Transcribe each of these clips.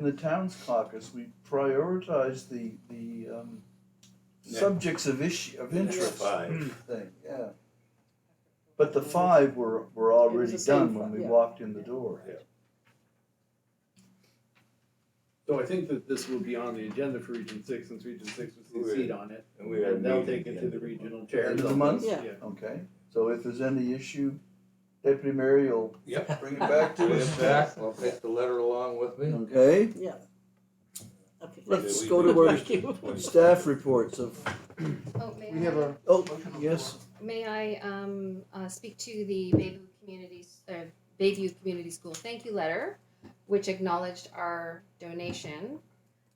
In the town's caucus, we prioritize the subjects of interest thing, yeah. But the 5 were already done when we walked in the door. Yeah. So I think that this will be on the agenda for Region 6, since Region 6 was the seat on it. And we had a And they'll meeting take it at to the the end of regional chair. End of the month? Yeah. Okay, so if there's any issue, Deputy Mayor will Yep. bring it back to Bring us. it back, I'll take the letter along with me. Okay, Yeah. Okay. let's we go do to our Thank you. staff reports of, Oh, may We have I, a. oh, motion on the yes, floor. may I speak to the Bayview Community School thank you letter, which acknowledged our donation,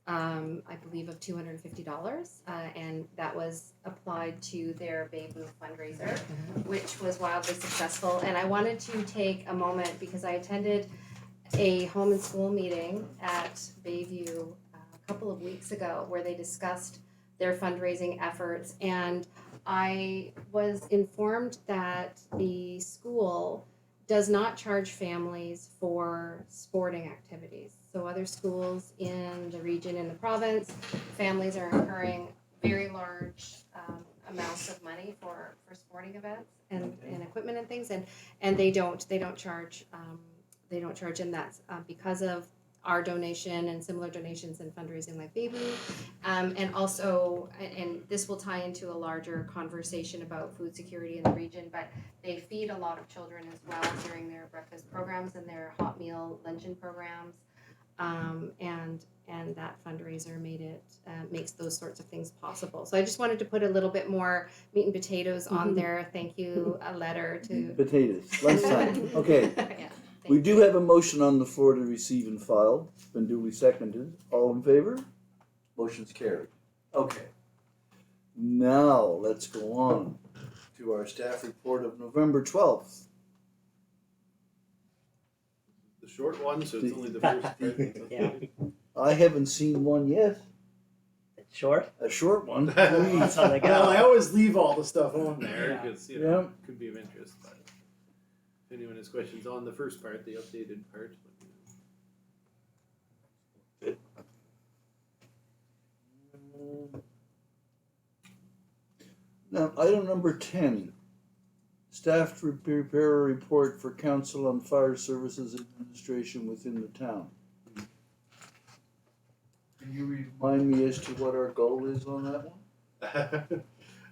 I believe of $250, and that was applied to their Bayview fundraiser, which was wildly successful. And I wanted to take a moment because I attended a home and school meeting at Bayview a couple of weeks ago where they discussed their fundraising efforts, and I was informed that the school does not charge families for sporting activities. So other schools in the region, in the province, families are incurring very large amounts of money for sporting events and equipment and things, and they don't charge and that's because of our donation and similar donations and fundraising like Baby. And also, and this will tie into a larger conversation about food security in the region, but they feed a lot of children as well during their breakfast programs and their hot meal luncheon programs. And that fundraiser makes those sorts of things possible. So I just wanted to put a little bit more meat and potatoes on their thank you letter to. potatoes, lunchtime, okay. Yeah. We do have a motion on the floor to receive and file. It's been duly seconded. All in favor? Motion's carried. Okay. Now, let's go on to our staff report of November 12th. The short one, so it's only the first part. Yeah. I haven't seen one yet. It's short. A short one, That's please. how they Well, I go. always leave all the stuff on there Yeah. because you know Yeah. it could be of interest. But if anyone has questions on the first part, the updated part, let me know. Now, item number 10. Staff to prepare a report for Council on Fire Services Administration within the town. Can you remind me as to what our goal is on that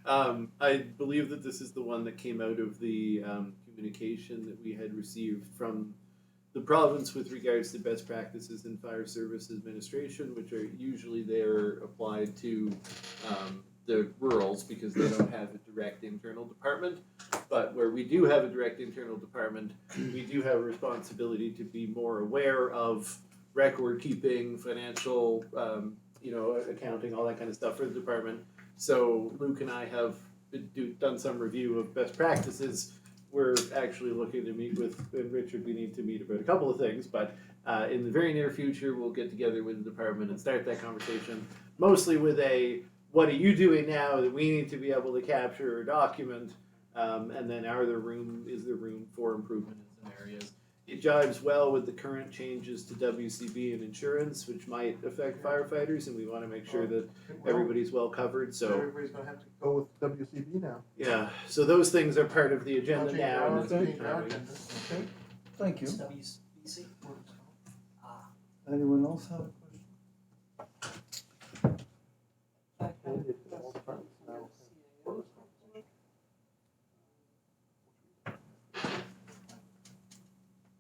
one? I believe that this is the one that came out of the communication that we had received from the province with regards to best practices in fire service administration, which are usually they're applied to the rurals because they don't have a direct internal department. But where we do have a direct internal department, we do have a responsibility to be more aware of record keeping, financial, accounting, all that kind of stuff for the department. So Luke and I have done some review of best practices. We're actually looking to meet with Richard. We need to meet about a couple of things, but in the very near future, we'll get together with the department and start that conversation, mostly with a, what are you doing now that we need to be able to capture or document, and then is there room for improvement in some areas. It jives well with the current changes to WCB and insurance, which might affect firefighters, and we want to make sure that everybody's well covered. So Everybody's gonna have to go with WCB now. yeah, so those things are part of the agenda Budget now. now, And it's it's been our coming. agenda. Okay. Thank you. WBC. Anyone else have a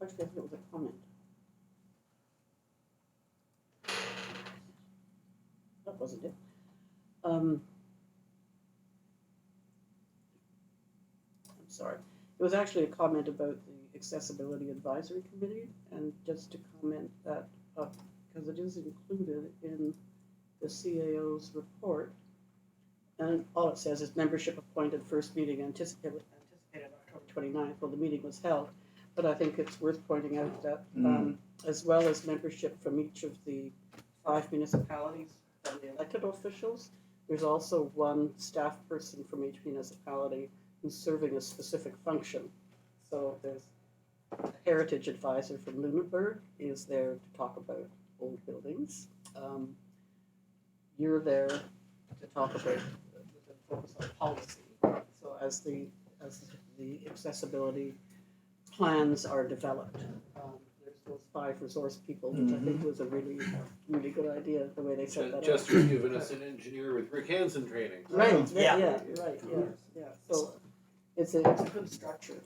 I think it was a comment. That wasn't it. I'm sorry. It was actually a comment about the Accessibility Advisory Committee, and just to comment that, because it is included in the CAO's report, and all it says is membership appointed, first meeting anticipated October 29th. Well, the meeting was held, but I think it's worth pointing out that as well as membership from each of the 5 municipalities and the elected officials, there's also one staff person from each municipality who's serving a specific function. So there's a heritage advisor from Lunenburg is there to talk about old buildings. You're there to talk about the focus on policy. So as the accessibility plans are developed, there's those 5 resource people, which I think was a really, really good idea, the way they set that up. Chester's given us an engineer with Rick Hansen training. Right, Yeah. yeah, so it's a good structure.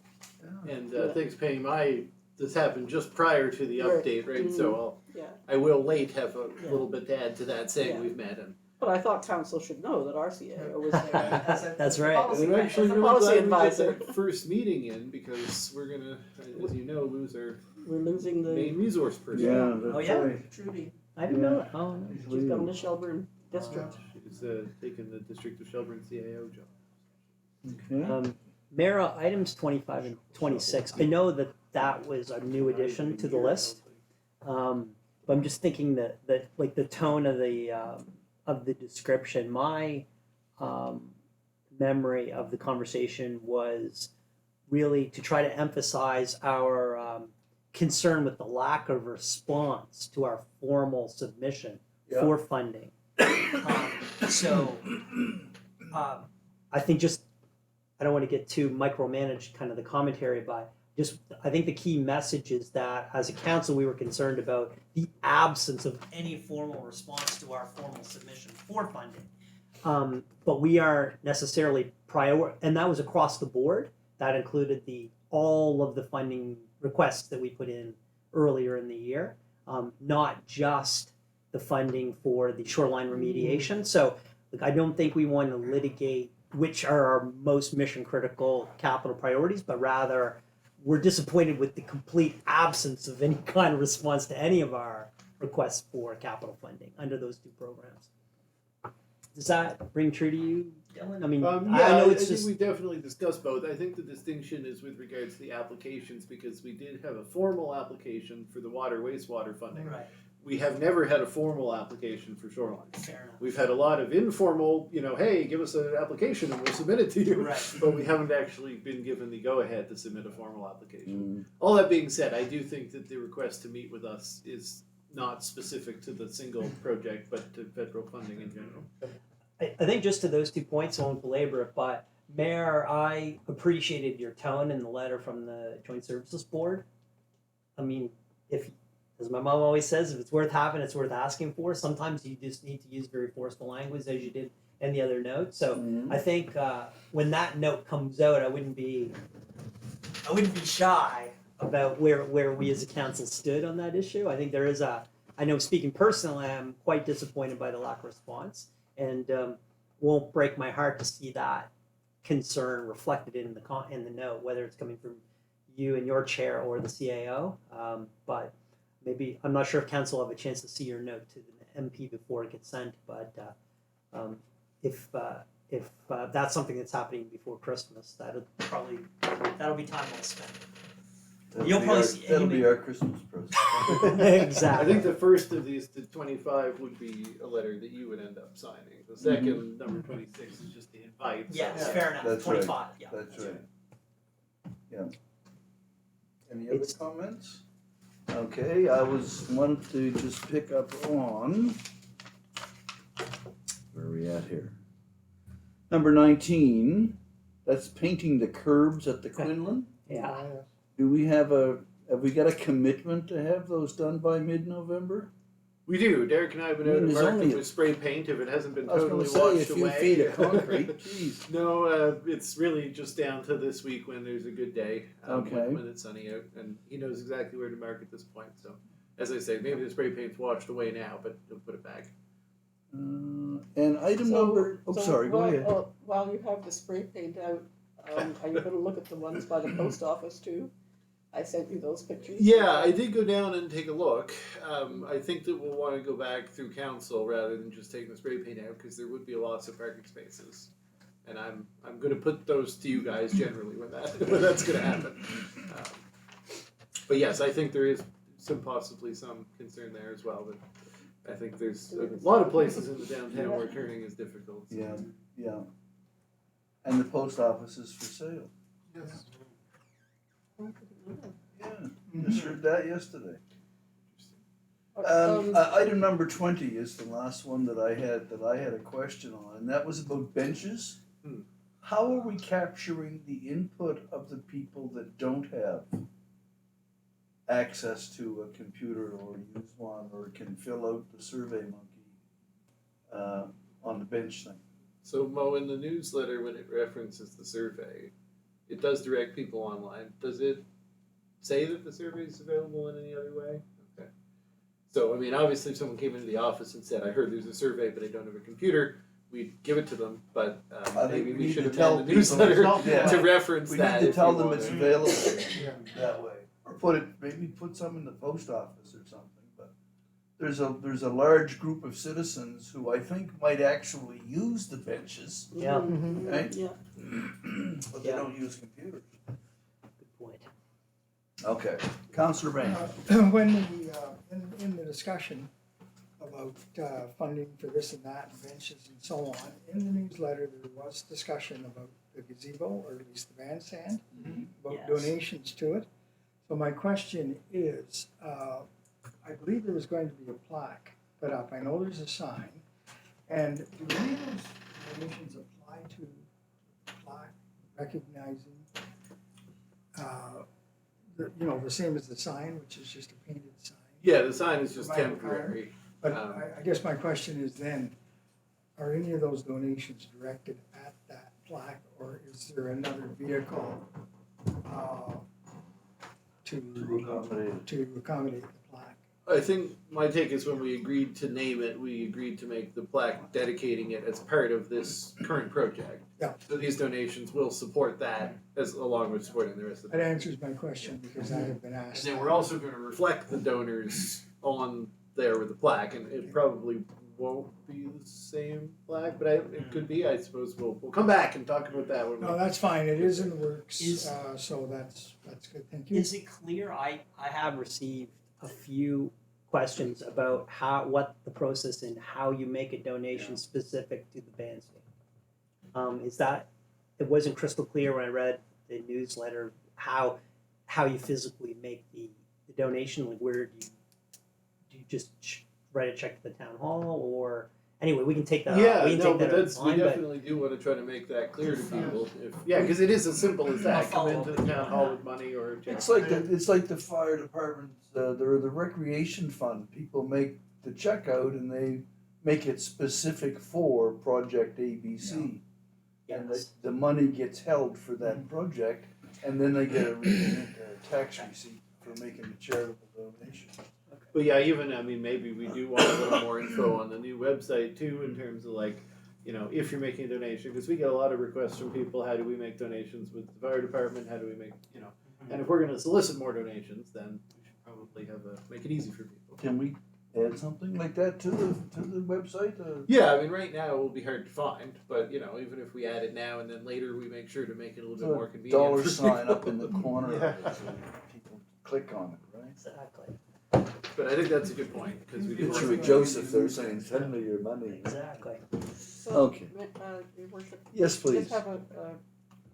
And Yeah. thanks, Penny. This happened just prior to the Right. update, right? So Yeah, I will late have a Yeah. little bit to add to that, saying Yeah. we've met him. but I thought council should know that our CAO was there as a That's as a right. policy, And I'm actually as a really policy glad we advisor. did that first meeting in because we're gonna, as you know, lose our We're losing main the resource person. Yeah, that's Oh, yeah? right. Trudy. I didn't know that. Oh, no. She's coming to Shelburne District. She's taking the District of Shelburne CAO job. Okay. Mayor, items 25 and 26. I know that was a new addition to the list. But I'm just thinking that like the tone of the description. My memory of the conversation was really to try to emphasize our concern with the lack of response to our formal submission Yeah. for funding. So I think just I don't want to get too micromanaged kind of the commentary, but just I think the key message is that as a council we were concerned about the absence of any formal response to our formal submission for funding. But we aren't necessarily and that was across the board. That included all of the funding requests that we put in earlier in the year, not just the funding for the shoreline remediation. So I don't think we want to litigate which are our most mission critical capital priorities, but rather we're disappointed with the complete absence of any kind of response to any of our requests for capital funding under those 2 programs. Does that ring true to you, Dylan? I mean, Yeah, I know it's think just we definitely discussed both. I think the distinction is with regards to the applications because we did have a formal application for the water wastewater funding. right. We have never had a formal application for shoreline. Fair enough. We've had a lot of informal, hey, give us an application and we'll submit it to you. Right. But we haven't actually been given the go-ahead to submit a formal application. Mm. All that being said, I do think that the request to meet with us is not specific to the single project, but to federal funding in general. I think just to those 2 points, I won't belabor it, but Mayor, I appreciated your tone in the letter from the Joint Services Board. I mean, as my mom always says, if it's worth having, it's worth asking for. Sometimes you just need to use very forceful language, as you did in the other note. So I think when that note comes out, I wouldn't be shy about where we as a council stood on that issue. I think there is I know speaking personally, I'm quite disappointed by the lack of response, and won't break my heart to see that concern reflected in the note, whether it's coming from you and your chair or the CAO. But maybe I'm not sure if council will have a chance to see your note to the MP before it gets sent. But if that's something that's happening before Christmas, that'll be time well spent. That'll be our Christmas present. I Exactly. think the first of these, the 25, would be a letter that you would end up signing. The second, number 26, is just the invite. Yes, So- fair enough. That's 25. Yeah. That's right. Yeah. Any other comments? Okay, I wanted to just pick up on, where are we at here? Number 19, that's painting the curbs at the Quinlan. Yeah. Do we have we got a commitment to have those done by mid-November? We do. Derek and I have been out and There's marked only them with spray paint if it hasn't been I was totally gonna say, washed a few away. feet of concrete, jeez. No, it's really just down to this week when there's a good day. Okay. When it's sunny out, and he knows exactly where to mark at this point. So, as I say, maybe the spray paint's washed away now, but he'll put it back. And item number, sorry, go ahead. While you have the spray paint out, are you gonna look at the ones by the post office too? I sent you those pictures. Yeah, I did go down and take a look. I think that we'll want to go back through council rather than just taking the spray paint out because there would be a loss of parking spaces, and I'm going to put those to you guys generally when that's going to happen. But yes, I think there is possibly some concern there as well. But I think there's a lot of places in the downtown where turning is difficult. So. Yeah. And the post office is for sale. Yes. Yeah, just heard that yesterday. Item number 20 is the last one that I had a question on, and that was about benches. Hmm. How are we capturing the input of the people that don't have access to a computer or use one or can fill out the Survey Monkey on the bench thing? So Mo, in the newsletter, when it references the survey, it does direct people online. Does it say that the survey is available in any other way? Okay. So, I mean, obviously if someone came into the office and said, I heard there's a survey, but I don't have a computer, we'd give it to them, but I maybe think we need should to amend tell the people newsletter yeah. to reference We that. need to if tell you them want it's to. available that way, or maybe put some in the post office or something. But there's a large group of citizens who I think might actually use the benches, Yeah. right? Yeah. But they Yeah. don't use computers. Good point. Okay, Councillor Bain. When in the discussion about funding for this and that, and benches and so on, in the newsletter, there was discussion about the gazebo, or at least the bandstand, about Yes. donations to it. So my question is, I believe there was going to be a plaque put up. I know there's a sign. And do any of those donations apply to the plaque recognizing, the same as the sign, which is just a painted sign? Yeah, the sign is just Right. temporary. But I guess my question is then, are any of those donations directed at that plaque, or is there another vehicle to accommodate the plaque? I think my take is when we agreed to name it, we agreed to make the plaque dedicating it as part of this current project. Yeah. So these donations will support that as along with supporting the rest of the. That answers my question, because I have been And asked. then we're also going to reflect the donors on there with the plaque, and it probably won't be the same plaque, but it could be. I suppose we'll come back and talk about that when we. No, that's fine, it is in the works, Is- so that's good, thank you. Is it clear? I have received a few questions about what the process and how you make a donation specific to the bandstand. It wasn't crystal clear when I read the newsletter how you physically make the donation. Like, where do you just write a check to the town hall, or anyway, we can take that. Yeah, we can no, take but that we offline, but definitely do want to try to make that clear to people. Because it is as simple as that. Come into the town hall with money or a check. It's like the fire department, the recreation fund. People make the checkout and they make it specific for project ABC. And yes. the money gets held for that project, and then they get a tax receipt for making a charitable donation. But yeah, maybe we do want a little more info on the new website too, in terms of if you're making a donation, because we get a lot of requests from people. How do we make donations with the fire department? How do we make, and if we're going to solicit more donations, then we should probably make it easy for people. Can we add something like that to the website? Yeah, right now it will be hard to find, but even if we add it now and then later we make sure to make it a little bit more convenient. Dollar for sign people. up in the corner Yeah. of it so people click on it, right? Exactly. But I think that's a good point, because we do want Picture to of make Joseph there saying, "Send me your money." Exactly. So, Okay. Your Worship, Yes, I please. just have a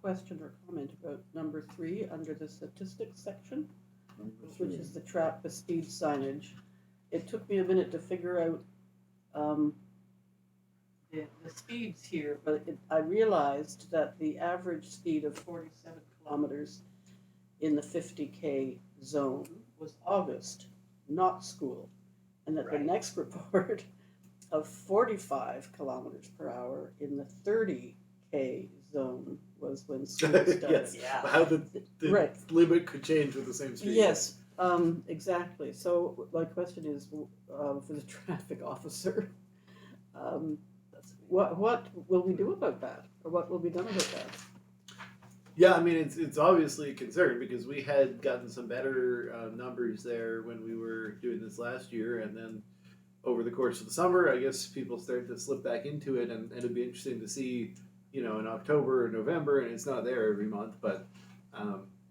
question or comment about number 3 under the statistics section, which is the speed signage. It took me a minute to figure out the speeds here, but I realized that the average speed of 47 kilometers in the 50K zone was August, not school, and that the Right. next report of 45 kilometers per hour in the 30K zone was when school started. Yes. Yeah. How the Right. limit could change with the same speed. Yes, exactly. So my question is, for the traffic officer, what will we do about that, or what will be done about that? Yeah, it's obviously a concern, because we had gotten some better numbers there when we were doing this last year, and then over the course of the summer, I guess people started to slip back into it, and it'd be interesting to see, in October or November, and it's not there every month, but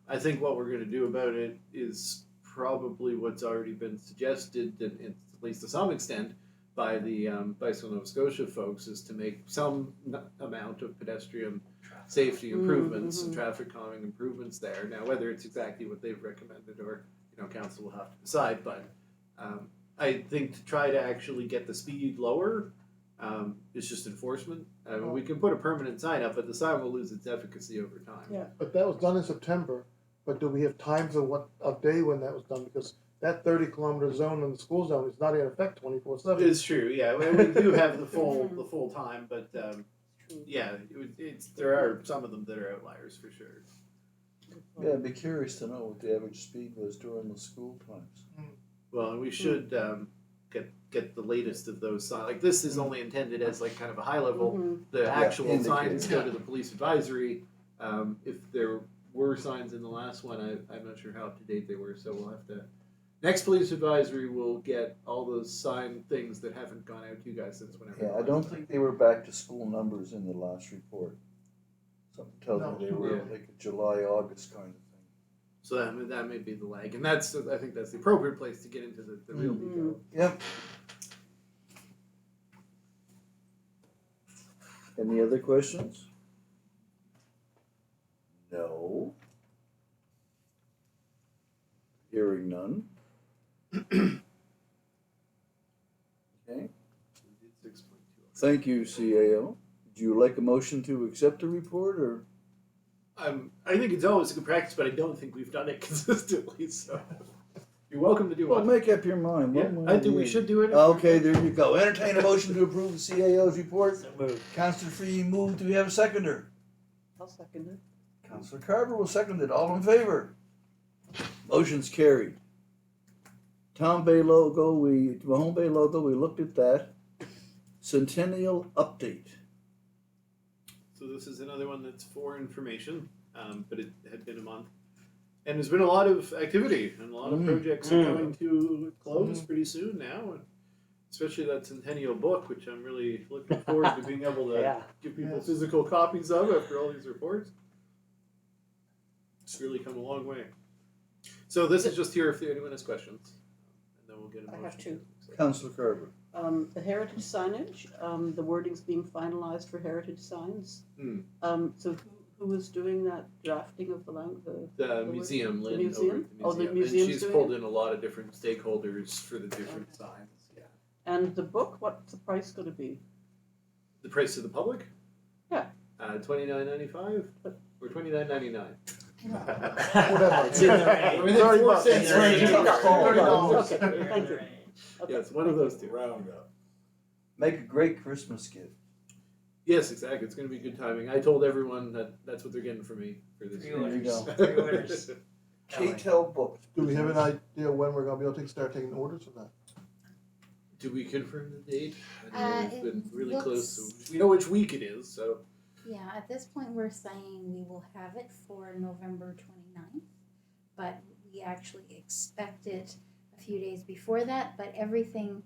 I think what we're going to do about it is probably what's already been suggested, and at least to some extent, by the Bicycle Nova Scotia folks, is to make some amount of pedestrian safety improvements and traffic calming improvements there. Now, whether it's exactly what they've recommended or council will have to decide, but I think to try to actually get the speed lower, is just enforcement. I mean, we can put a permanent sign up, but the sign will lose its efficacy over time. Yeah. But that was done in September, but do we have times of day when that was done? Because that 30-kilometer zone in the school zone is not in effect 24/7. It's true, yeah. We do have the full time, but yeah, there are some of them that are outliers for sure. Yeah, I'd be curious to know what the average speed was during the school times. Well, and we should get the latest of those signs. Like this is only intended as like kind of a high level. Mhm. The actual indicator. signs go to the police advisory. If there were signs in the last one, I'm not sure how up to date they were, so we'll have to. Next police advisory will get all those sign things that haven't gone out to you guys since whenever. Yeah, I don't think they were back to school numbers in the last report. Something tells me they were Yeah. like a July, August kind of thing. So that may be the lag, and I think that's the appropriate place to get into the real detail. Yep. Any other questions? No. Hearing none. Okay, thank you, CAO. Do you like a motion to accept the report, or? I think it's always a good practice, but I don't think we've done it consistently. So you're welcome to do Well, one. make up your mind. Yeah, One way I or think the we other. should do it. Okay, there you go. Entertain a motion to approve the CAO's report. So moved. Councillor Free moved. Do we have a seconder? I'll second it. Councillor Carver will second it. All in favor? Motion's carried. Town Bay logo, Mahone Bay logo, we looked at that. Centennial update. So this is another one that's for information, but it had been a month. And there's been a lot of activity, and a lot of projects are coming to a close pretty soon now. And especially that Centennial book, which I'm really looking forward to being able to Yeah. give people Yes. physical copies of after all these reports. It's really come a long way. So this is just here if anyone has questions. And then we'll get a I motion. have two. Councillor Carver. The heritage signage, the wording's being finalized for heritage signs. Hmm. So who is doing that drafting of the language? The museum, Lynn, museum? over at the Oh, the museum. museum's And she's doing pulled it? in a lot of different stakeholders for the different Okay. signs. Yeah. And the book, what's the price going to be? The price to the public? Yeah. $29.95 or $29.99. Whatever. It's in the range. Within 30 4 bucks. cents It's range. in the range. $30. Okay, thank you. Okay. Yeah, it's one of those two. Round up. Make a great Christmas gift. Yes, exactly. It's going to be good timing. I told everyone that that's what they're getting from me for this year. There you go. Pre-orders. K-Tel books. Do we have an idea when we're going to be able to start taking orders for that? Do we confirm the date? I know we've It been really looks- close. So we know which week it is, so. Yeah, at this point, we're saying we will have it for November 29th, but we actually expect it a few days before that, but everything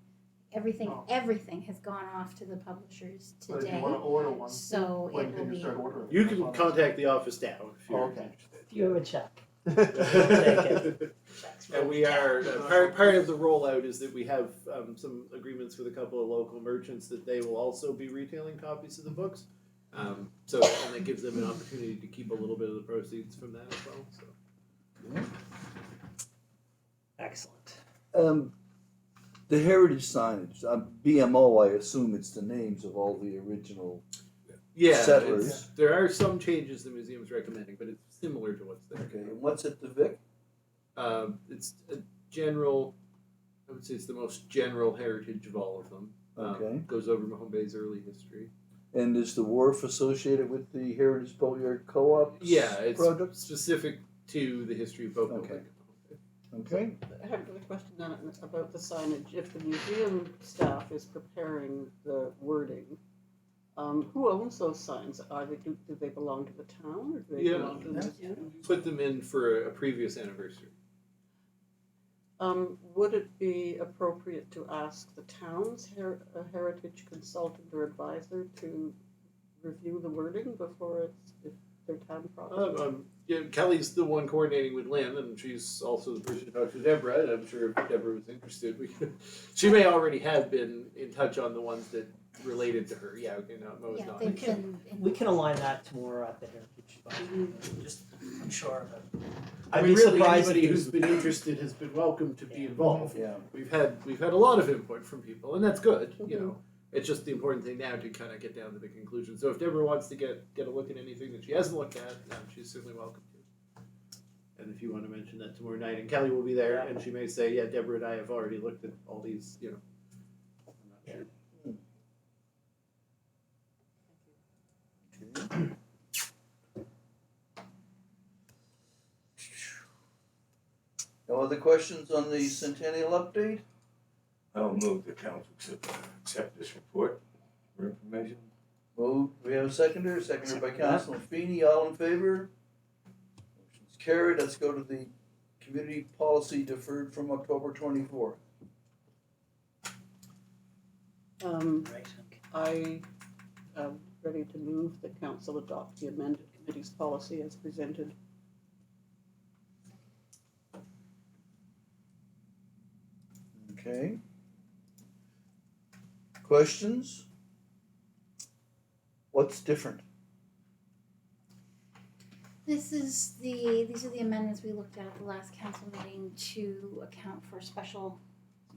has gone off to the publishers But if you today, want to order one, so when it will can you be. start ordering? You can contact the office now if you're Okay. interested. If you have a check. And we are part of the rollout is that we have some agreements with a couple of local merchants that they will also be retailing copies of the books. So and that gives them an opportunity to keep a little bit of the proceeds from that as well. So. Excellent. The heritage signage, BMO, I assume it's the names of all the original. Yeah, Settlers. there are some changes the museum's recommending, but it's similar to what's there. Okay, and what's at the Vic? It's a general. I would say it's the most general heritage of all of them. Okay. Goes over Mahone Bay's early history. And is the wharf associated with the Heritage Boatyard Co-op? Yeah, it's project? specific to the history of boat Okay. building. Okay. I have a question on it about the signage. If the museum staff is preparing the wording, who owns those signs? Do they belong to the town or do they Yeah. belong to the museum? Put them in for a previous anniversary. Would it be appropriate to ask the town's heritage consultant or advisor to review the wording before if they're town property? yeah, Kelly's the one coordinating with Lynn, and she's also the person who talks to Deborah. And I'm sure if Deborah was interested, she may already have been in touch on the ones that related to her. Yeah, okay, no, Mo's Yeah, not. they've been. We can align that tomorrow at the Heritage Fund. Just, I'm sure. I I'd mean, be really, surprised anybody if who's been interested has been welcome to be involved. Yeah. We've had a lot of input from people, and that's good. You know, it's just the important thing now to kind of get down to the conclusion. So if Deborah wants to get a look at anything that she hasn't looked at, she's certainly welcome to. And if you want to mention that tomorrow night, and Kelly will be there, and she may say, "Yeah, Deborah and I have already looked at all these." You know, I'm not sure. Okay. No other questions on the Centennial update? I'll move the council to accept this report for information. Move, we have a seconder by Councilor Feeney, all in favor? Motion's carried, let's go to the community policy deferred from October 24th. Right. I am ready to move the council adopt the amended committee's policy as presented. Okay. Questions? What's different? These are the amendments we looked at the last council meeting to account for special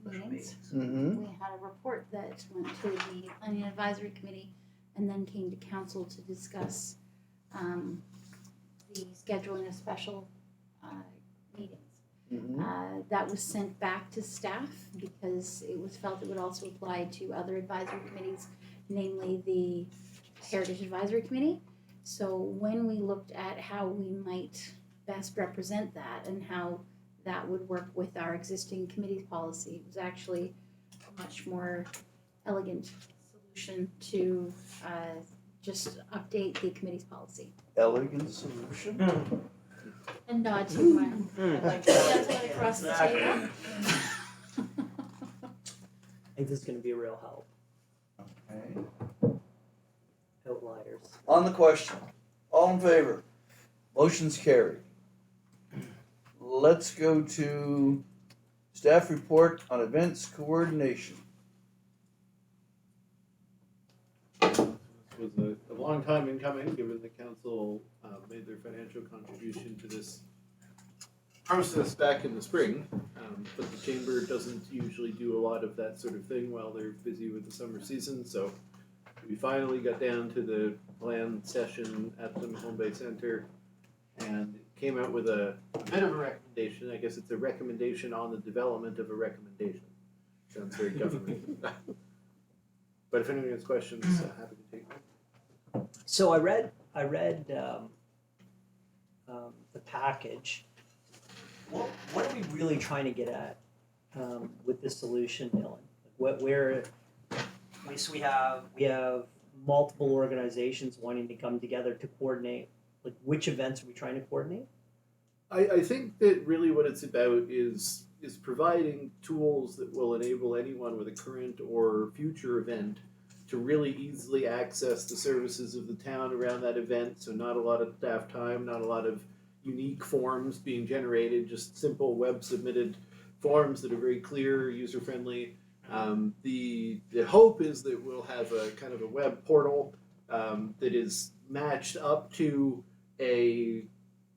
meetings. Mm-hmm. We had a report that went to the planning advisory committee and then came to council to discuss the scheduling of special meetings. Mm-hmm. That was sent back to staff because it was felt it would also apply to other advisory committees, namely the Heritage Advisory Committee. So when we looked at how we might best represent that and how that would work with our existing committee's policy, it was actually a much more elegant solution to just update the committee's policy. Elegant solution? And nod to my gentleman across the table. I think this is going to be a real help. Okay. Outliers. On the question, all in favor? Motion's carried. Let's go to staff report on events coordination. This was a long time in coming, given the council made their financial contribution to this process back in the spring. But the chamber doesn't usually do a lot of that sort of thing while they're busy with the summer season. So we finally got down to the planned session at the Mahone Bay Center and came out with a bit of a recommendation. I guess it's a recommendation on the development of a recommendation. Sounds very government. But if anyone has questions, happy to take them. So I read the package. What are we really trying to get at with this solution, Dylan? We have multiple organizations wanting to come together to coordinate. Like, which events are we trying to coordinate? I think that really what it's about is providing tools that will enable anyone with a current or future event to really easily access the services of the town around that event. So not a lot of staff time, not a lot of unique forms being generated, just simple web submitted forms that are very clear, user friendly. The hope is that we'll have a kind of a web portal that is matched up to a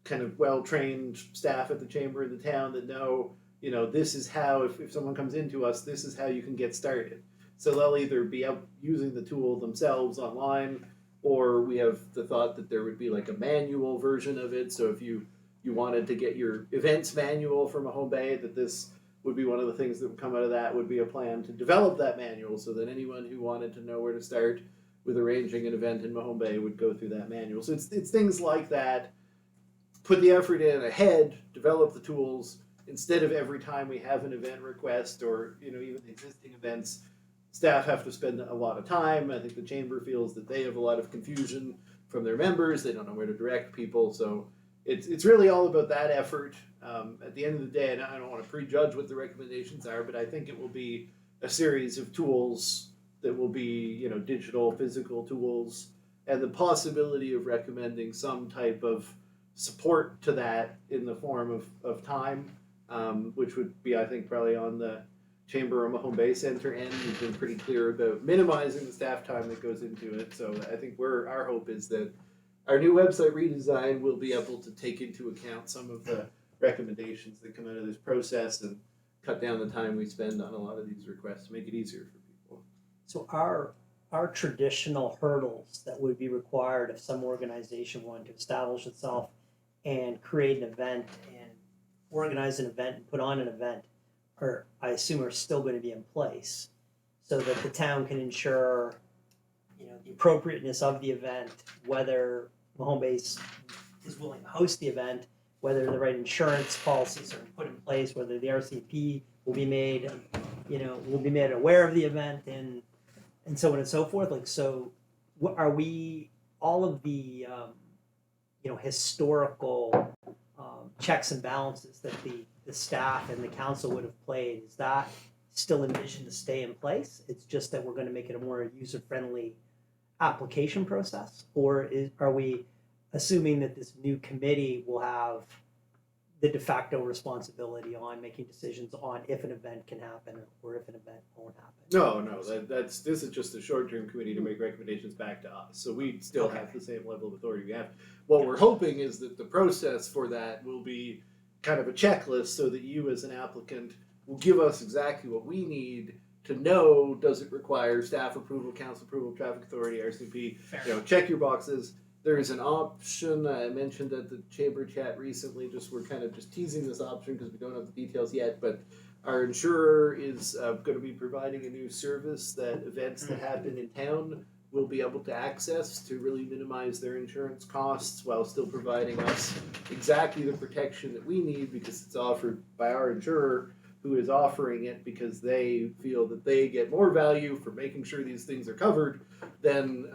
kind of well-trained staff at the chamber in the town that know, this is how, if someone comes into us, this is how you can get started. So they'll either be out using the tool themselves online, or we have the thought that there would be like a manual version of it. So if you wanted to get your events manual from Mahone Bay, that this would be one of the things that would come out of that, would be a plan to develop that manual so that anyone who wanted to know where to start with arranging an event in Mahone Bay would go through that manual. So it's things like that. Put the effort in ahead, develop the tools, instead of every time we have an event request or even existing events, staff have to spend a lot of time. I think the chamber feels that they have a lot of confusion from their members. They don't know where to direct people. So it's really all about that effort. At the end of the day, and I don't want to prejudge what the recommendations are, but I think it will be a series of tools that will be, digital, physical tools, and the possibility of recommending some type of support to that in the form of time, which would be, I think, probably on the Chamber or Mahone Bay Center end. We've been pretty clear about minimizing the staff time that goes into it. So I think our hope is that our new website redesign will be able to take into account some of the recommendations that come out of this process and cut down the time we spend on a lot of these requests to make it easier for people. So our traditional hurdles that would be required if some organization wanted to establish itself and create an event and organize an event and put on an event are, I assume, are still going to be in place so that the town can ensure, you know, the appropriateness of the event, whether Mahone Base is willing to host the event, whether the right insurance policies are put in place, whether the RCP will be made, you know, will be made aware of the event and so on and so forth. Like, so what are we, all of the, you know, historical checks and balances that the staff and the council would have played, is that still envisioned to stay in place? It's just that we're going to make it a more user-friendly application process? Or are we assuming that this new committee will have the de facto responsibility on making decisions on if an event can happen or if an event won't happen? No, this is just a short-term committee to make recommendations back to us. So we still Okay. have the same level of authority we have. What we're hoping is that the process for that will be kind of a checklist so that you as an applicant will give us exactly what we need to know, does it require staff approval, council approval, traffic authority, RCP, you know, check your boxes. There is an option, I mentioned at the chamber chat recently, we're kind of just teasing this option because we don't have the details yet, but our insurer is going to be providing a new service that events that happen in town will be able to access to really minimize their insurance costs while still providing us exactly the protection that we need because it's offered by our insurer, who is offering it because they feel that they get more value for making sure these things are covered than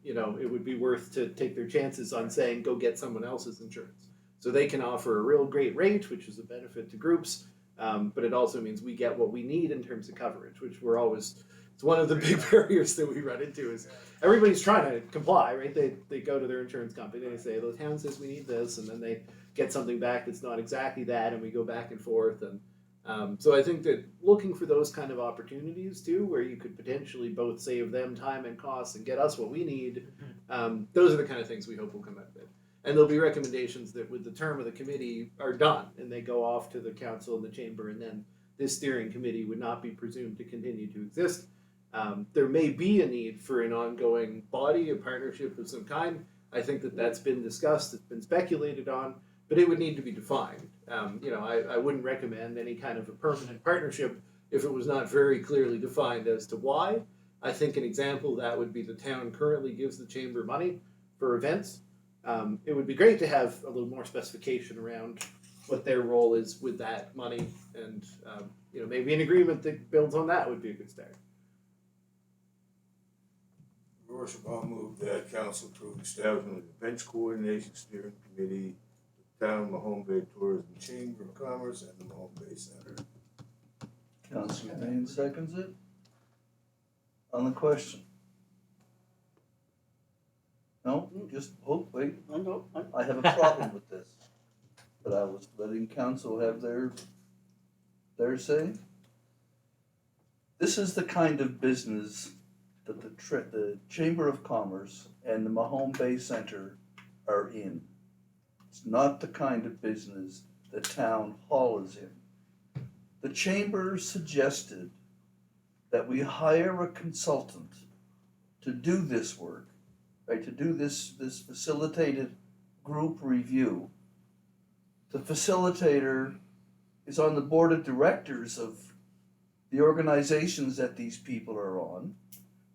you know, it would be worth to take their chances on saying go get someone else's insurance. So they can offer a real great rate, which is a benefit to groups, but it also means we get what we need in terms of coverage, which we're always, it's one of the big barriers that we run into is everybody's trying to comply, right? They go to their insurance company, they say the town says we need this, and then they get something back that's not exactly that, and we go back and forth. And so I think that looking for those kind of opportunities too, where you could potentially both save them time and costs and get us what we need, those are the kind of things we hope will come out of it. And there'll be recommendations that with the term of the committee are done and they go off to the council and the chamber, and then this steering committee would not be presumed to continue to exist. There may be a need for an ongoing body, a partnership of some kind. I think that that's been discussed, it's been speculated on, but it would need to be defined. You know, I wouldn't recommend any kind of a permanent partnership if it was not very clearly defined as to why. I think an example of that would be the town currently gives the chamber money for events. It would be great to have a little more specification around what their role is with that money, and you know, maybe an agreement that builds on that would be a good start. Your worship, I'll move that council approve establishment of the Events Coordination Steering Committee, the Town Mahone Bay Tourism Chamber of Commerce, and the Mahone Bay Center. Councilor Payne seconds it. On the question? No, just, oh, wait, No, I have a problem with this. But I was letting council have their say. This is the kind of business that the Chamber of Commerce and the Mahone Bay Center are in. It's not the kind of business the town hall is in. The chamber suggested that we hire a consultant to do this work, right, to do this facilitated group review. The facilitator is on the board of directors of the organizations that these people are on.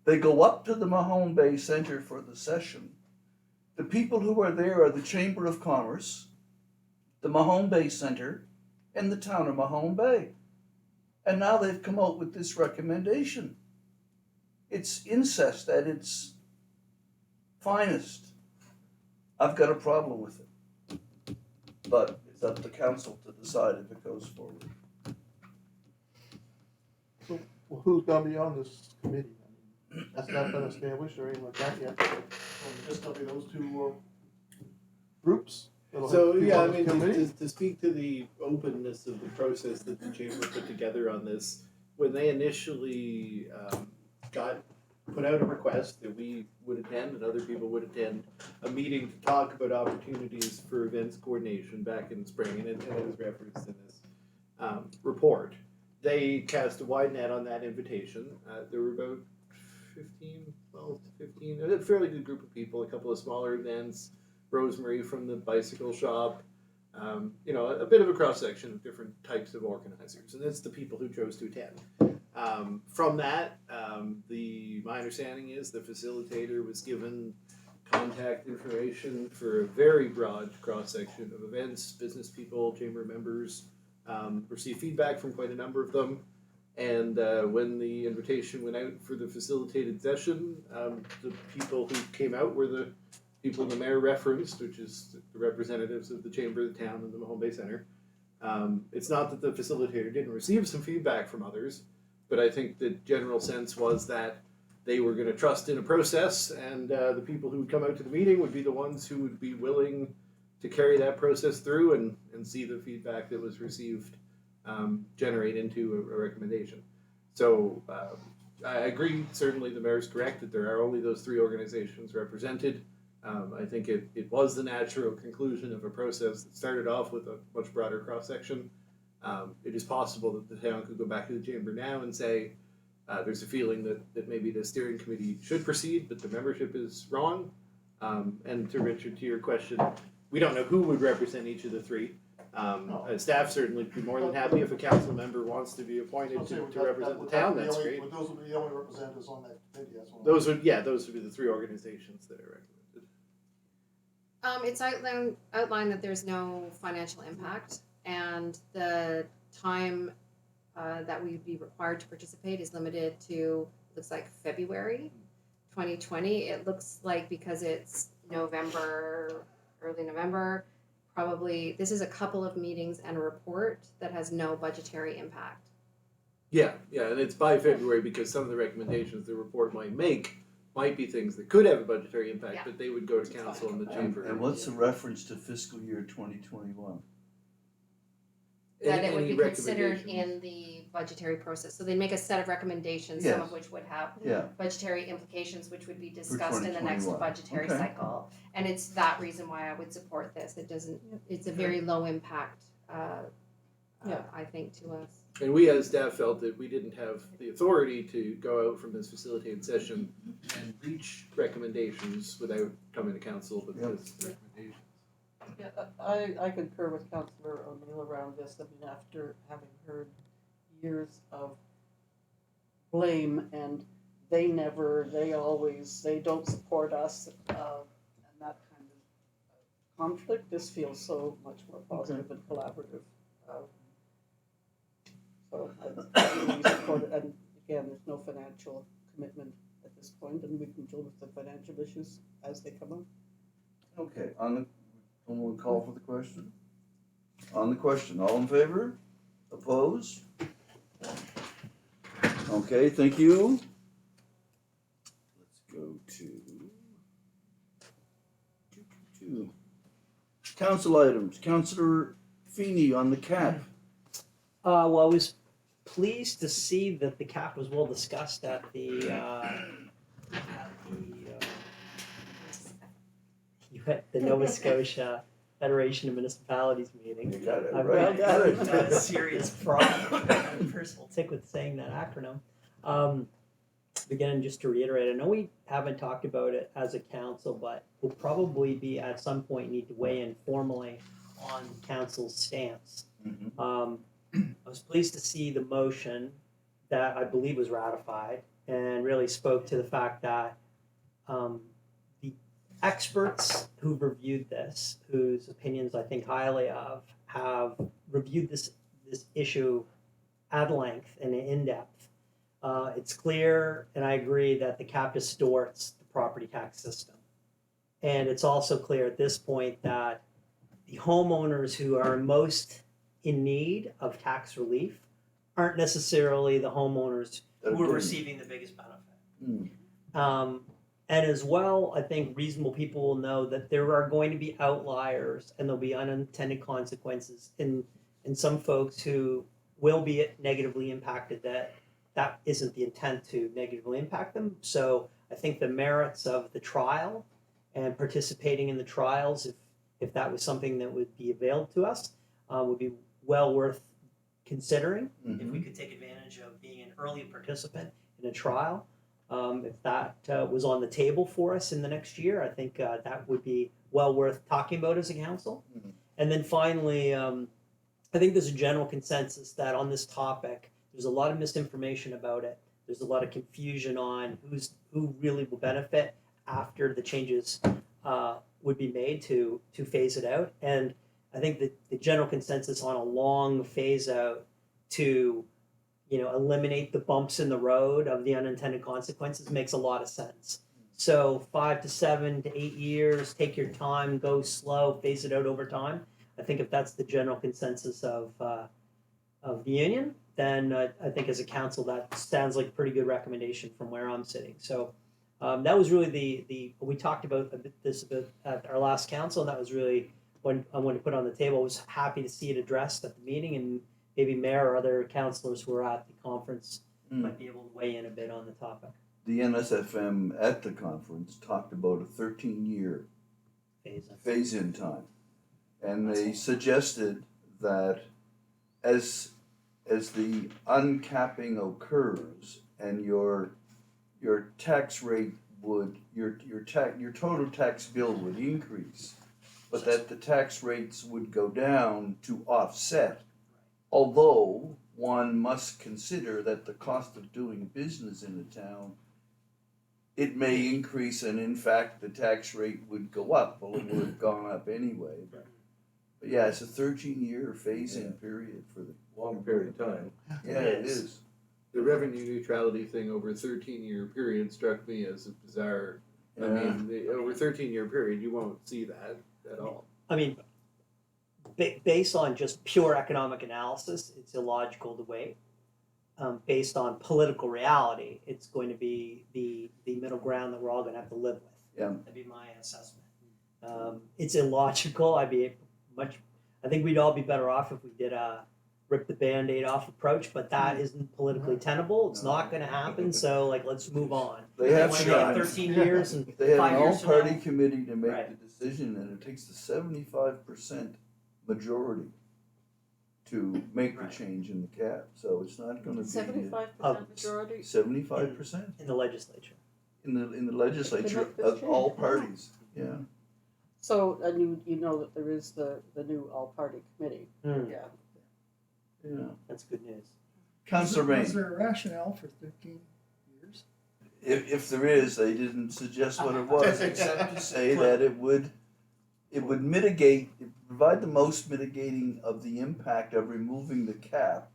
They go up to the Mahone Bay Center for the session. The people who are there are the Chamber of Commerce, the Mahone Bay Center, and the town of Mahone Bay. And now they've come out with this recommendation. It's incest at its finest. I've got a problem with it. But it's up to council to decide if it goes forward. So, well, who's gonna be on this committee? I mean, that's not been established or anything like that yet. So just gonna be those two groups? It'll So be yeah, on I the mean, committee? to speak to the openness of the process that the chamber put together on this, when they initially got put out a request that we would attend and other people would attend a meeting to talk about opportunities for events coordination back in the spring, and it was referenced in this report. They cast a wide net on that invitation. There were about 12 to 15, a fairly good group of people, a couple of smaller events, Rosemary from the bicycle shop, a bit of a cross section of different types of organizers, and it's the people who chose to attend. From that, my understanding is the facilitator was given contact information for a very broad cross section of events, business people, chamber members, received feedback from quite a number of them. And when the invitation went out for the facilitated session, the people who came out were the people the mayor referenced, which is the representatives of the chamber, the town, and the Mahone Bay Center. It's not that the facilitator didn't receive some feedback from others, but I think the general sense was that they were going to trust in a process, and the people who would come out to the meeting would be the ones who would be willing to carry that process through and see the feedback that was received generate into a recommendation. So I agree, certainly the mayor's correct that there are only those three organizations represented. I think it was the natural conclusion of a process that started off with a much broader cross-section. It is possible that the town could go back to the chamber now and say, there's a feeling that maybe the steering committee should proceed, but the membership is wrong. And to Richard, to your question, we don't know who would represent each of the three. Staff certainly be more than happy if a council member wants to be appointed to represent the town, that's great. But those would be the only representatives on that committee, that's what. Those would be the three organizations that are recommended. It's outlined that there's no financial impact, and the time that we'd be required to participate is limited to, looks like February 2020. It looks like because it's November, early November, probably this is a couple of meetings and a report that has no budgetary impact. Yeah, and it's by February because some of the recommendations the report might make might be things that could have a budgetary impact, Yeah. but they would go to council and the chamber. And what's the reference to fiscal year 2021? That it would Any be considered recommendations? in the budgetary process. So they'd make a set of recommendations, some Yes. of which would have Yeah, budgetary implications, which would be discussed in the next 2021. budgetary Okay. cycle. And it's that reason why I would support this. It doesn't, it's a very low impact, I think, to us. And we as staff felt that we didn't have the authority to go out from this facilitated session and reach recommendations without coming to council with Yep. this recommendation. Yeah, I concur with Councillor O'Neill around this. I mean, after having heard years of blame and they don't support us, and that kind of conflict, this feels so much more positive and collaborative. So I really support it. And again, there's no financial commitment at this point, and we can deal with the financial issues as they come up. okay, someone call for the question? On the question, all in favor? Opposed? Okay, thank you. Let's go to council items. Councillor Feeney on the cap. Well, I was pleased to see that the cap was well discussed at the Nova Scotia Federation of Municipalities meeting. You got it I've right. got Good. a serious problem, a personal tick with saying that acronym. Again, just to reiterate, I know we haven't talked about it as a council, but we'll probably be at some point need to weigh in formally on council's stance. Mhm. I was pleased to see the motion that I believe was ratified and really spoke to the fact that the experts who've reviewed this, whose opinions I think highly of, have reviewed this issue at length and in depth. It's clear, and I agree, that the cap distorts the property tax system. And it's also clear at this point that the homeowners who are most in need of tax relief aren't necessarily the homeowners who are receiving the biggest benefit. Mm. And as well, I think reasonable people will know that there are going to be outliers and there'll be unintended consequences in some folks who will be negatively impacted that isn't the intent to negatively impact them. So I think the merits of the trial and participating in the trials, if that was something that would be available to us, would be well worth considering. If we could take advantage of being an early participant in a trial. If that was on the table for us in the next year, I think that would be well worth talking about as a council. And then finally, I think there's a general consensus that on this topic, there's a lot of misinformation about it. There's a lot of confusion on who really will benefit after the changes would be made to phase it out. And I think that the general consensus on a long phase out to eliminate the bumps in the road of the unintended consequences makes a lot of sense. So 5 to 7 to 8 years, take your time, go slow, phase it out over time. I think if that's the general consensus of the union, then I think as a council that sounds like a pretty good recommendation from where I'm sitting. So that was really the we talked about this a bit at our last council, and that was really what I wanted to put on the table. I was happy to see it addressed at the meeting, and maybe Mayor or other councillors who were at the conference might be able to weigh in a bit on the topic. The NSFM at the conference talked about a 13-year phase-in time. And they suggested that as the uncapping occurs and your tax rate would your total tax bill would increase, but that the tax rates would go down to offset. Although one must consider that the cost of doing business in a town, it may increase, and in fact the tax rate would go up. Well, it would have gone up anyway. But yeah, it's a 13-year phase-in period for the Long period of time. Yeah, it is. The revenue neutrality thing over a 13-year period struck me as a bizarre. I mean, over a 13-year period, you won't see that at all. I mean, based on just pure economic analysis, it's illogical to wait. Based on political reality, it's going to be the middle ground that we're all going to have to live with. Yeah. That'd be my assessment. It's illogical. I think we'd all be better off if we did a rip the Band-Aid off approach, but that isn't politically tenable. It's not going to happen. So, let's move on. They have want to tried. get 13 years and They had 5 an years from all-party now. committee to make Right. the decision, and it takes the 75% majority to make the change in the cap. So it's not going to be 75% majority. 75% in the legislature. in the legislature make this of all change. parties. Yeah. So, and you know that there is the new all-party committee. Yeah. Yeah. That's good news. Councillor Was Bain, there a rationale for 13 years? if there is, they didn't suggest what it was, except to say that it would mitigate, provide the most mitigating of the impact of removing the cap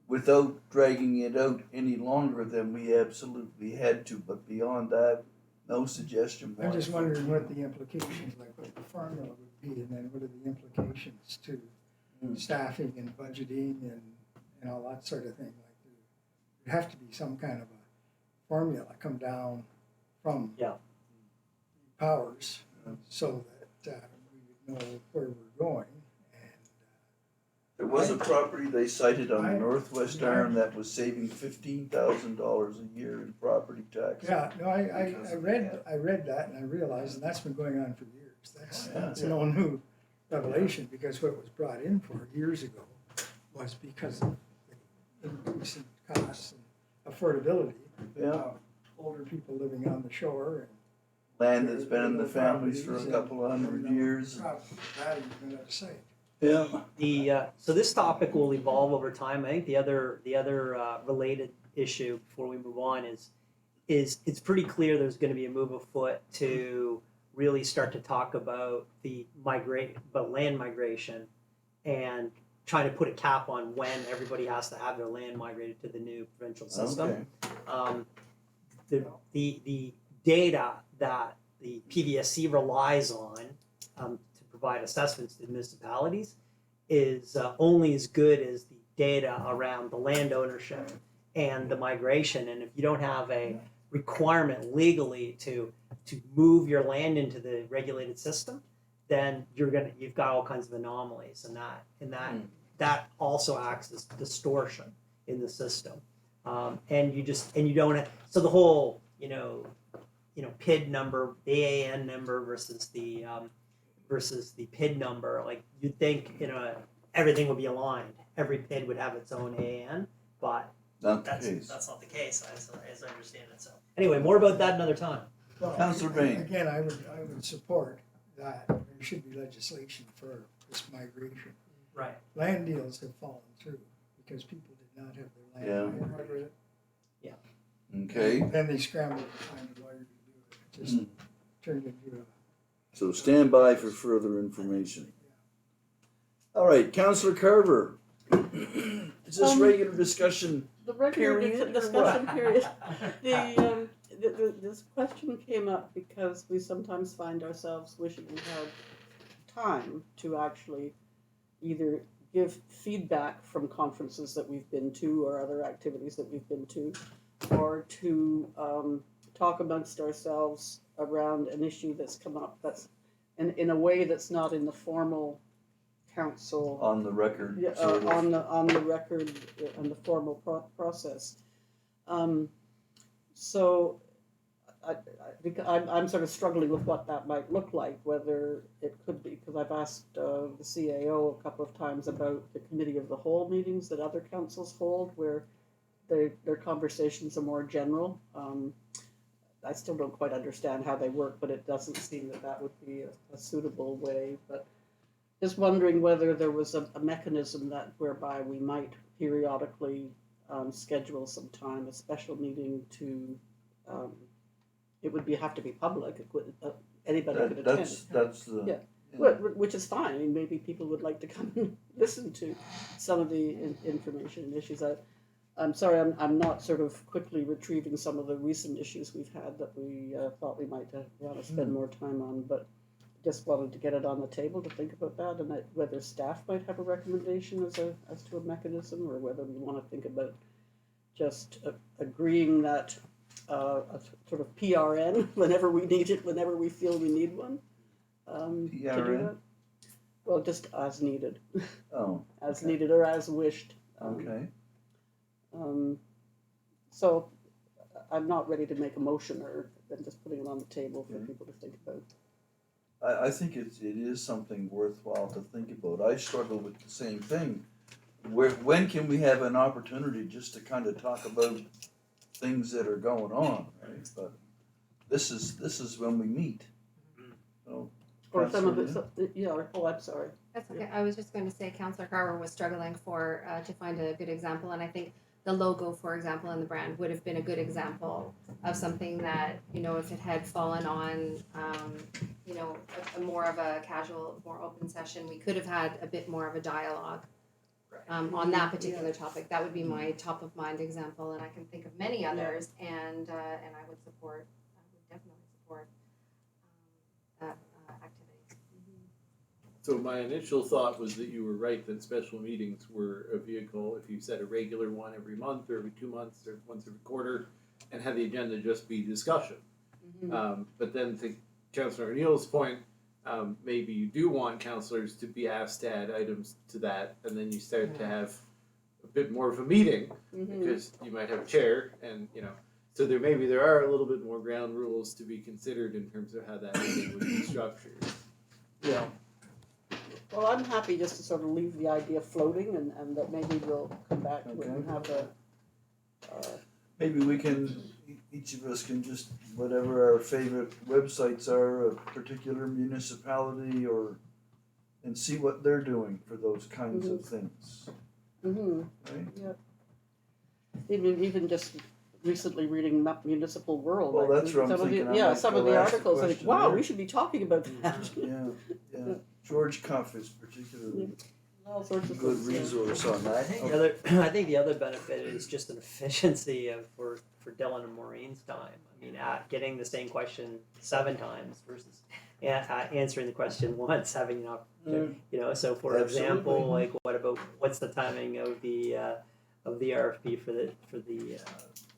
without dragging it out any longer than we absolutely had to. But beyond that, no suggestion. I'm just wondering what the implications, like what the formula would be, and then what are the implications to staffing and budgeting and all that sort of thing. Like there'd have to be some kind of a formula come down from powers so that we would know where we're going. There was a property they cited on the Northwest Arm that was saving $15,000 a year in property tax. Yeah, no, I read that and I realized, and that's been going on for years. That's no new revelation, because what was brought in for years ago was because of the increase in costs and affordability. Yeah. Older people living on the shore and Land that's been in the families for a couple of hundred years. Value went out of sight. Yeah. So this topic will evolve over time. I think the other related issue before we move on is it's pretty clear there's going to be a move afoot to really start to talk about land migration and trying to put a cap on when everybody has to have their land migrated to the new provincial system. Okay. The data that the PVSC relies on to provide assessments to municipalities is only as good as the data around the land ownership and the migration. And if you don't have a requirement legally to move your land into the regulated system, then you've got all kinds of anomalies, and that also acts as distortion in the system, and you don't have, so the whole PID number, AAN number versus the PID number, like you'd think everything would be aligned, every PID would have its own AAN, but Not the case. that's not the case as I understand it. So anyway, more about that another time. Well, Councillor Bain. Again, I would support that there should be legislation for this migration. Right. Land deals have fallen through because people did not have their land migrated. Okay, Then they scrambled to find a lawyer to do it. It just turned into a. so stand by for further information. All right, Councillor Carver. Is this regular discussion? The regular Period? discussion period. This question came up because we sometimes find ourselves wishing we had time to actually either give feedback from conferences that we've been to or other activities that we've been to, or to talk amongst ourselves around an issue that's come up that's in a way that's not in the formal council On the record. yeah, sort of. on the record and the formal process. So I'm sort of struggling with what that might look like, whether it could be, because I've asked the CAO a couple of times about the committee of the whole meetings that other councils hold, where their conversations are more general. I still don't quite understand how they work, but it doesn't seem that would be a suitable way. But just wondering whether there was a mechanism whereby we might periodically schedule some time, a special meeting to. It would have to be public. Anybody could attend. That's the. Yeah. Well, which is fine. I mean, maybe people would like to come and listen to some of the information and issues. I'm sorry, I'm not sort of quickly retrieving some of the recent issues we've had that we thought we might want to spend more time on, but just wanted to get it on the table to think about that, and whether staff might have a recommendation as to a mechanism, or whether we want to think about just agreeing that a sort of PRN whenever we need it, whenever we feel we need one. To do PRN? that. Well, just as needed. Oh, As okay. needed or as wished. Okay. So I'm not ready to make a motion, or I'm just putting it on the table for Okay. people to think about. I think it is something worthwhile to think about. I struggle with the same thing. When can we have an opportunity just to kind of talk about things that are going on, right? But this is when we meet. So, Or some of it, Councillor yeah, oh, I'm sorry. That's okay. I was just going to say Councillor Carver was struggling to find a good example, and I think the logo, for example, and the brand would have been a good example of something that, if it had fallen on, a more of a casual, more open session, we could have had a bit more of a dialogue on that particular topic. That would be my top of mind example, and I can think of many others, and I would definitely support that activity. So my initial thought was that you were right, that special meetings were a vehicle. If you set a regular one every month or every 2 months or once every quarter, and have the agenda just be discussion. But then to Councillor O'Neill's point, maybe you do want councillors to be asked to add items to that, and then you start to have a bit more of a meeting, because you might have a chair, and so there are a little bit more ground rules to be considered in terms of how that meeting would be structured. Yeah. Well, I'm happy just to sort of leave the idea floating, and that maybe we'll come back to it and have a. maybe we can, each of us can just, whatever our favorite websites are, a particular municipality, and see what they're doing for those kinds of things, right? Yep. Even just recently reading Municipal World. Well, that's what I'm some thinking. Of I the, yeah, might some of go the ask the articles. I think, question wow, there. we should be talking about that. Yeah. George Cuff is particularly All sorts of good things, yeah. resource on that. I think the other benefit is just an efficiency for Dylan and Maureen's time. I mean, getting the same question 7 times versus answering the question once, having an opportunity. So for example, like what's the timing of the RFP for the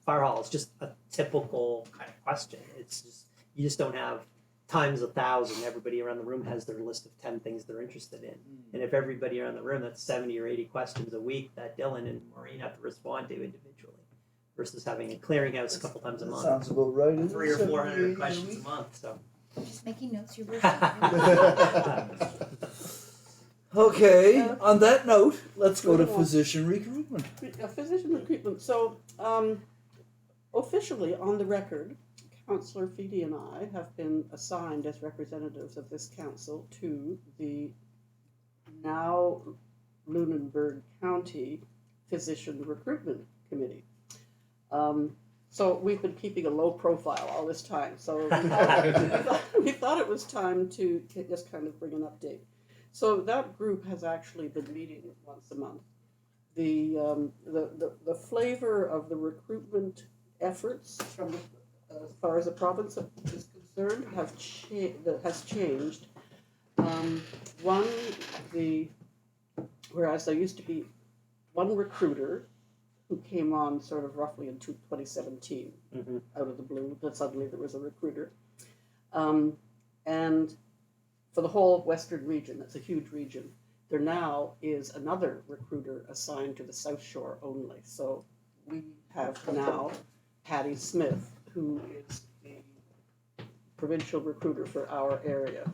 fire hall is just a typical kind of question. It's just, you just don't have times 1,000. Everybody around the room has their list of 10 things they're interested in. And if everybody around the room, that's 70 or 80 questions a week that Dylan and Maureen have to respond to individually, versus having a clearinghouse a couple times a month. Sounds about right. isn't it? 300 or 400 78 questions a a month. So. Just making notes, you're Okay, on that note, let's go to Moving on. physician recruitment. Physician recruitment. So, officially on the record, Councillor Feedy and I have been assigned as representatives of this council to the now Lunenburg County Physician Recruitment Committee. So we've been keeping a low profile all this time. So we thought it was time to just kind of bring an update. So that group has actually been meeting once a month. The flavor of the recruitment efforts from as far as the province is concerned has changed. Whereas there used to be one recruiter who came on sort of roughly in 2017 out of the blue, that suddenly there was a recruiter. And for the whole Western region, that's a huge region, there now is another recruiter assigned to the South Shore only. So we have now Patty Smith, who is the provincial recruiter for our area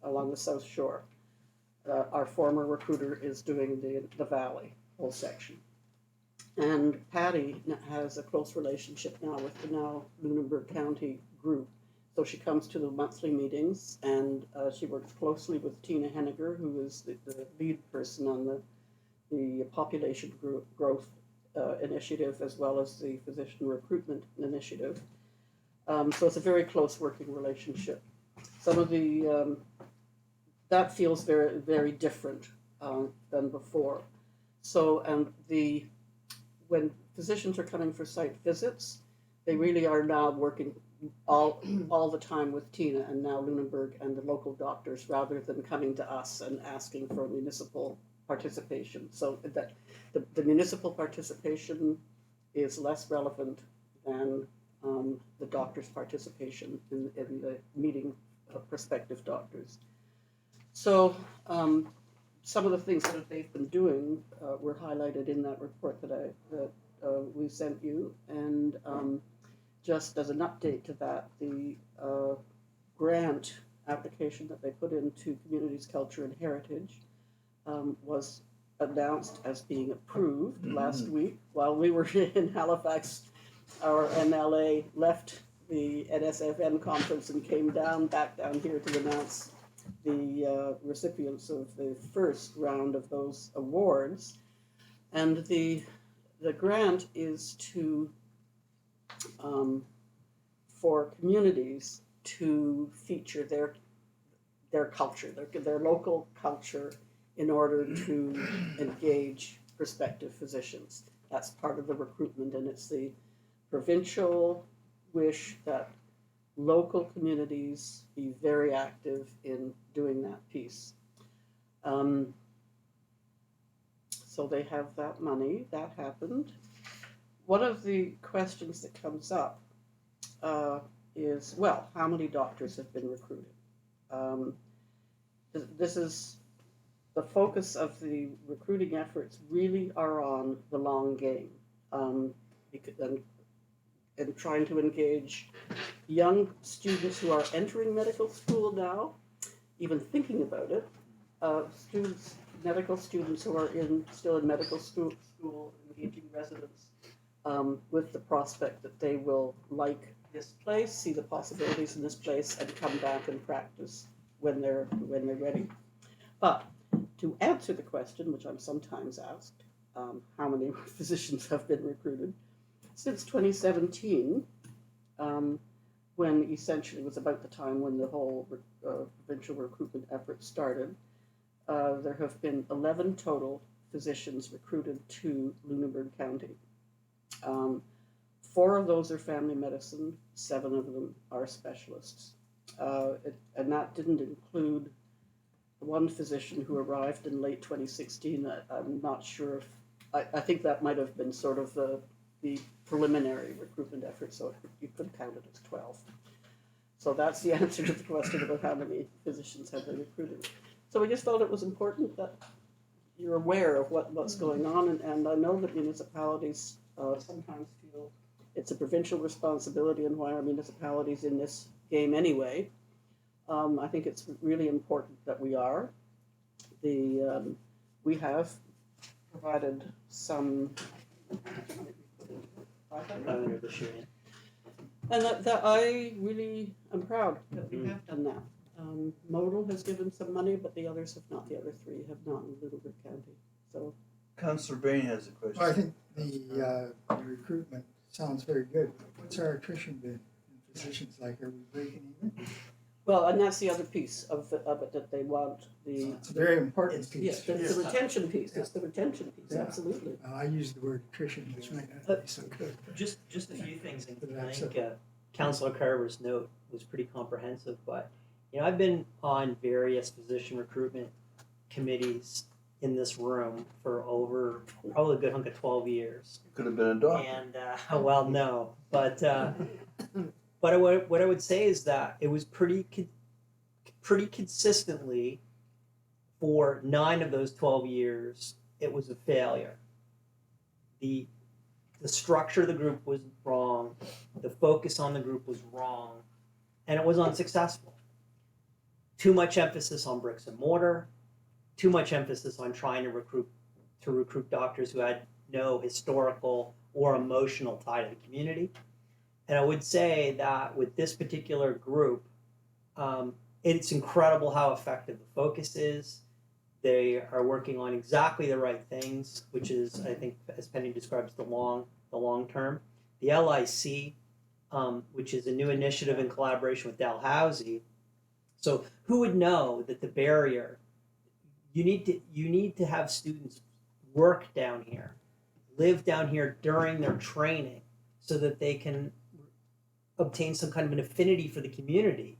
along the South Shore. Our former recruiter is doing the Valley, whole section. And Patty has a close relationship now with the now Lunenburg County group. So she comes to the monthly meetings, and she works closely with Tina Henniger, who is the lead person on the population growth initiative, as well as the physician recruitment initiative. So it's a very close working relationship. Some of the, that feels very, very different than before. So, and when physicians are coming for site visits, they really are now working all the time with Tina and now Lunenburg and the local doctors, rather than coming to us and asking for municipal participation. So that the municipal participation is less relevant than the doctor's participation in the meeting of prospective doctors. So some of the things that they've been doing were highlighted in that report that we sent you, and just as an update to that, the grant application that they put into Communities, Culture and Heritage was announced as being approved last week. While we were in Halifax, our MLA left the NSFN conference and came back down here to announce the recipients of the first round of those awards. And the grant is to for communities to feature their culture, their local culture, in order to engage prospective physicians. That's part of the recruitment, and it's the provincial wish that local communities be very active in doing that piece. So they have that money, that happened. One of the questions that comes up is, well, how many doctors have been recruited? This is the focus of the recruiting efforts really are on the long game, and trying to engage young students who are entering medical school now, even thinking about it, medical students who are still in medical school, engaging residents with the prospect that they will like this place, see the possibilities in this place, and come back and practice when they're ready. But to answer the question, which I'm sometimes asked, how many physicians have been recruited, since 2017, when essentially was about the time when the whole provincial recruitment effort started, there have been 11 total physicians recruited to Lunenburg County. 4 of those are family medicine, 7 of them are specialists. And that didn't include one physician who arrived in late 2016. I'm not sure if, I think that might have been sort of the preliminary recruitment effort, so you could count it as 12. So that's the answer to the question about how many physicians have been recruited. So we just felt it was important that you're aware of what's going on, and I know that municipalities sometimes feel it's a provincial responsibility, and why are municipalities in this game anyway? I think it's really important that we are. We have provided some. This year. And that I really am proud that we have done that. Modal has given some money, but the others have not. The other three have not in Little River County. So, Councillor Bain has a question. Well, I think the recruitment sounds very good. What's our attrition been in positions like, are we breaking even? well, and that's the other piece of it that they want It's a very important yes, piece. the retention piece. It's the retention piece, Yeah. absolutely. I use the word attrition, which might not be so good. Just a few things, and I That's think Councillor Carver's note was pretty comprehensive. But I've been on various physician recruitment committees in this room for over probably a good hunk of 12 years. You could have been a doctor. And well, no, but what I would say is that it was pretty consistently for 9 of those 12 years, it was a failure. The structure of the group was wrong, the focus on the group was wrong, and it was unsuccessful. Too much emphasis on bricks and mortar, too much emphasis on trying to recruit doctors who had no historical or emotional tie to the community. And I would say that with this particular group, it's incredible how effective the focus is. They are working on exactly the right things, which is, I think, as Penny describes, the long term. The LIC, which is a new initiative in collaboration with Dalhousie. So who would know that the barrier, you need to have students work down here, live down here during their training, so that they can obtain some kind of an affinity for the community,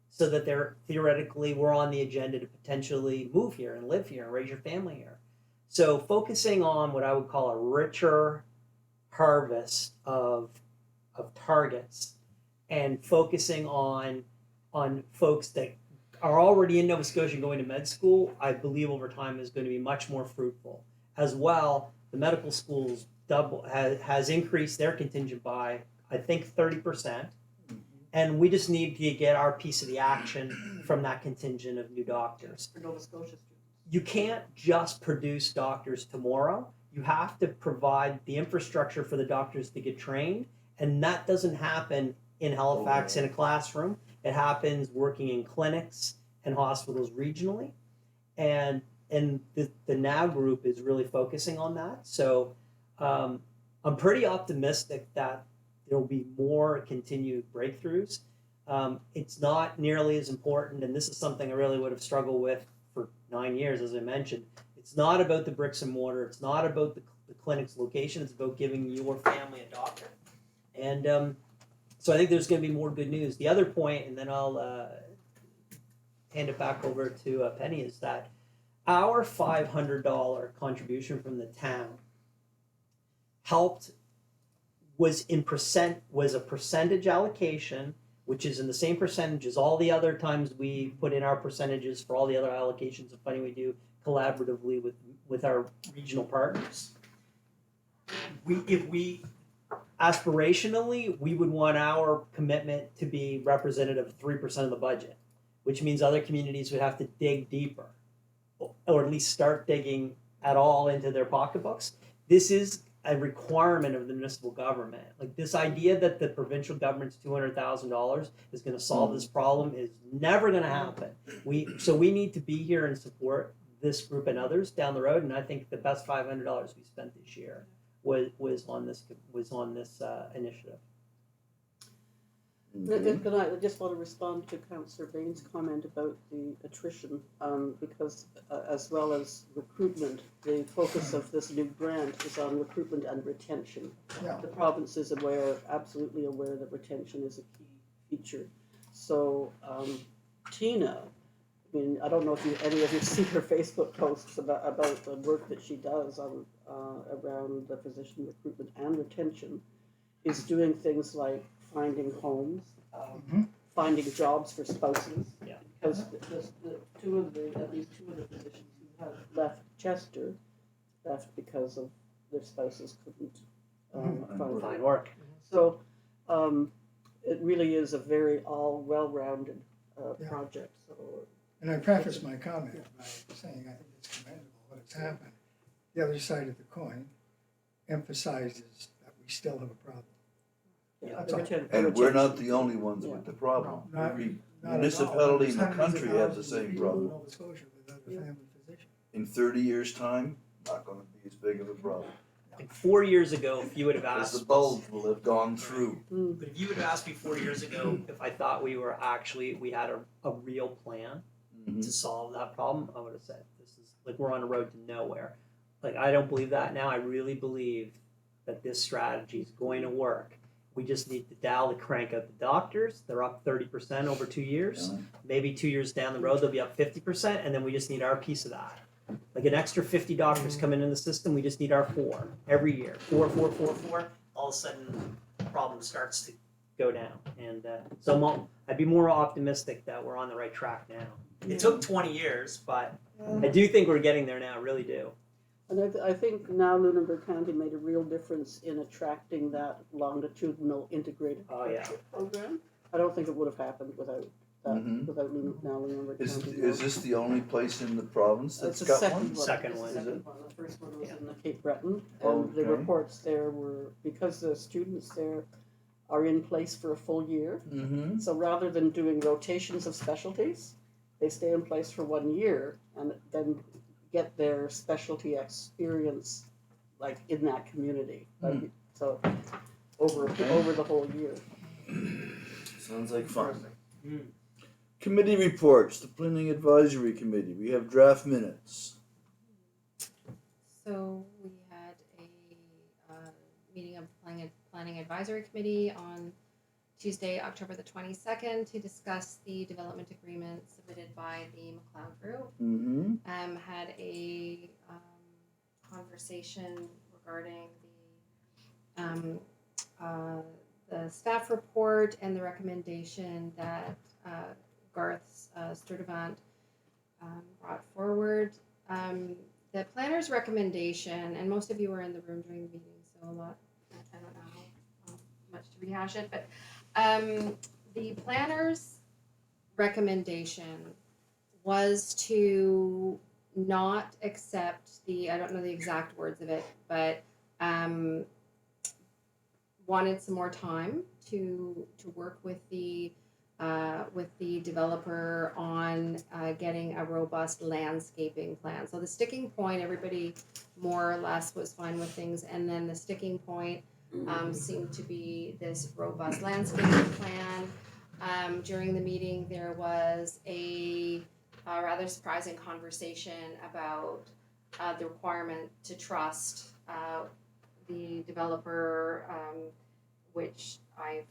so that they're theoretically we're on the agenda to potentially move here and live here and raise your family here. So focusing on what I would call a richer harvest of targets, and focusing on folks that are already in Nova Scotia and going to med school, I believe over time is going to be much more fruitful. As well, the medical schools has increased their contingent by, I think, 30%. And we just need to get our piece of the action from that contingent of new doctors. For Nova Scotia students. You can't just produce doctors tomorrow. You have to provide the infrastructure for the doctors to get trained. And that doesn't happen in Halifax in a classroom. It happens working in clinics and hospitals regionally. And the NOW group is really focusing on that. So I'm pretty optimistic that there will be more continued breakthroughs. It's not nearly as important, and this is something I really would have struggled with for 9 years, as I mentioned. It's not about the bricks and mortar. It's not about the clinic's location. It's about giving your family a doctor. And so I think there's going to be more good news. The other point, and then I'll hand it back over to Penny, is that our $500 contribution from the town was a percentage allocation, which is in the same percentage as all the other times we put in our percentages for all the other allocations of funding we do collaboratively with our regional partners. Aspirationally, we would want our commitment to be representative of 3% of the budget, which means other communities would have to dig deeper, or at least start digging at all into their pocketbooks. This is a requirement of the municipal government. Like, this idea that the provincial government's $200,000 is going to solve this problem is never going to happen. So we need to be here and support this group and others down the road. And I think the best $500 we spent this year was on this initiative. But I just want to respond to Councillor Bain's comment about the attrition, because as well as recruitment, the focus of this new grant is on recruitment and retention. Yeah. The province is absolutely aware that retention is a key feature. So Tina, I mean, I don't know if any of you see her Facebook posts about the work that she does on around the physician recruitment and retention. is doing things like finding homes, Mhm. finding jobs for spouses. Yeah. Because at least two of the physicians who have left Chester left because of their spouses couldn't find Fine work. work. So it really is a very well-rounded Yeah. project. So And I preface my comment by saying I think it's commendable what has happened. The other side of the coin emphasizes that we still have a problem. yeah, That's all. And we're not the only ones with the problem. No, not- Every Not at all. municipality in the There's hundreds of country has the thousands of same people in problem. Nova Scotia without a Yeah. family physician. In 30 years' time, not gonna be as big of a problem. Like 4 years ago, if you would have Because asked, the bulge will have gone through. but if you would have asked me 4 years ago if I thought we had a real plan Mhm. to solve that problem, I would have said this is like we're on a road to nowhere. Like I don't believe that now. I really believe that this strategy is going to work. We just need to dial the crank out the doctors. They're up 30% over 2 years. Yeah. Maybe 2 years down the road they'll be up 50%, and then we just need our piece of that. Like an extra 50 doctors coming in the system, we just need our 4 every year. 4, 4, 4, 4. All of a sudden, the problem starts to go down. And I'd be more optimistic that we're on the right track now. It took 20 years, but I do think we're getting there now. I really do. And I think now Lunenburg County made a real difference in attracting that longitudinal integrated Oh, yeah. care program. I don't think it would have happened without that, Mhm. without now Lunenburg County. Is this the only place in the province It's that's the got second one? one. Second It's the one. second one. The first one was Yeah. in the Cape Breton, and the Okay. reports there were, because the students there are in place for a full year, Mm-hmm. so rather than doing rotations of specialties, they stay in place for 1 year and then get their specialty experience like in that community. Like, so over the whole year. Sounds like fun. Mm. Committee reports, the Planning Advisory Committee, we have draft minutes. So we had a meeting of planning advisory committee on Tuesday, October the 22nd, to discuss the development agreement submitted by the McLeod Group. Mm-hmm. Had a conversation regarding the staff report and the recommendation that Garth Sturdivant brought forward. The planner's recommendation, and most of you were in the room during the meeting, so I don't know how much to rehash it, but the planner's recommendation was to not accept I don't know the exact words of it, but wanted some more time to work with the developer on getting a robust landscaping plan. So the sticking point, everybody more or less was fine with things, and then the sticking point seemed to be this robust landscaping plan. During the meeting, there was a rather surprising conversation about the requirement to trust the developer, which I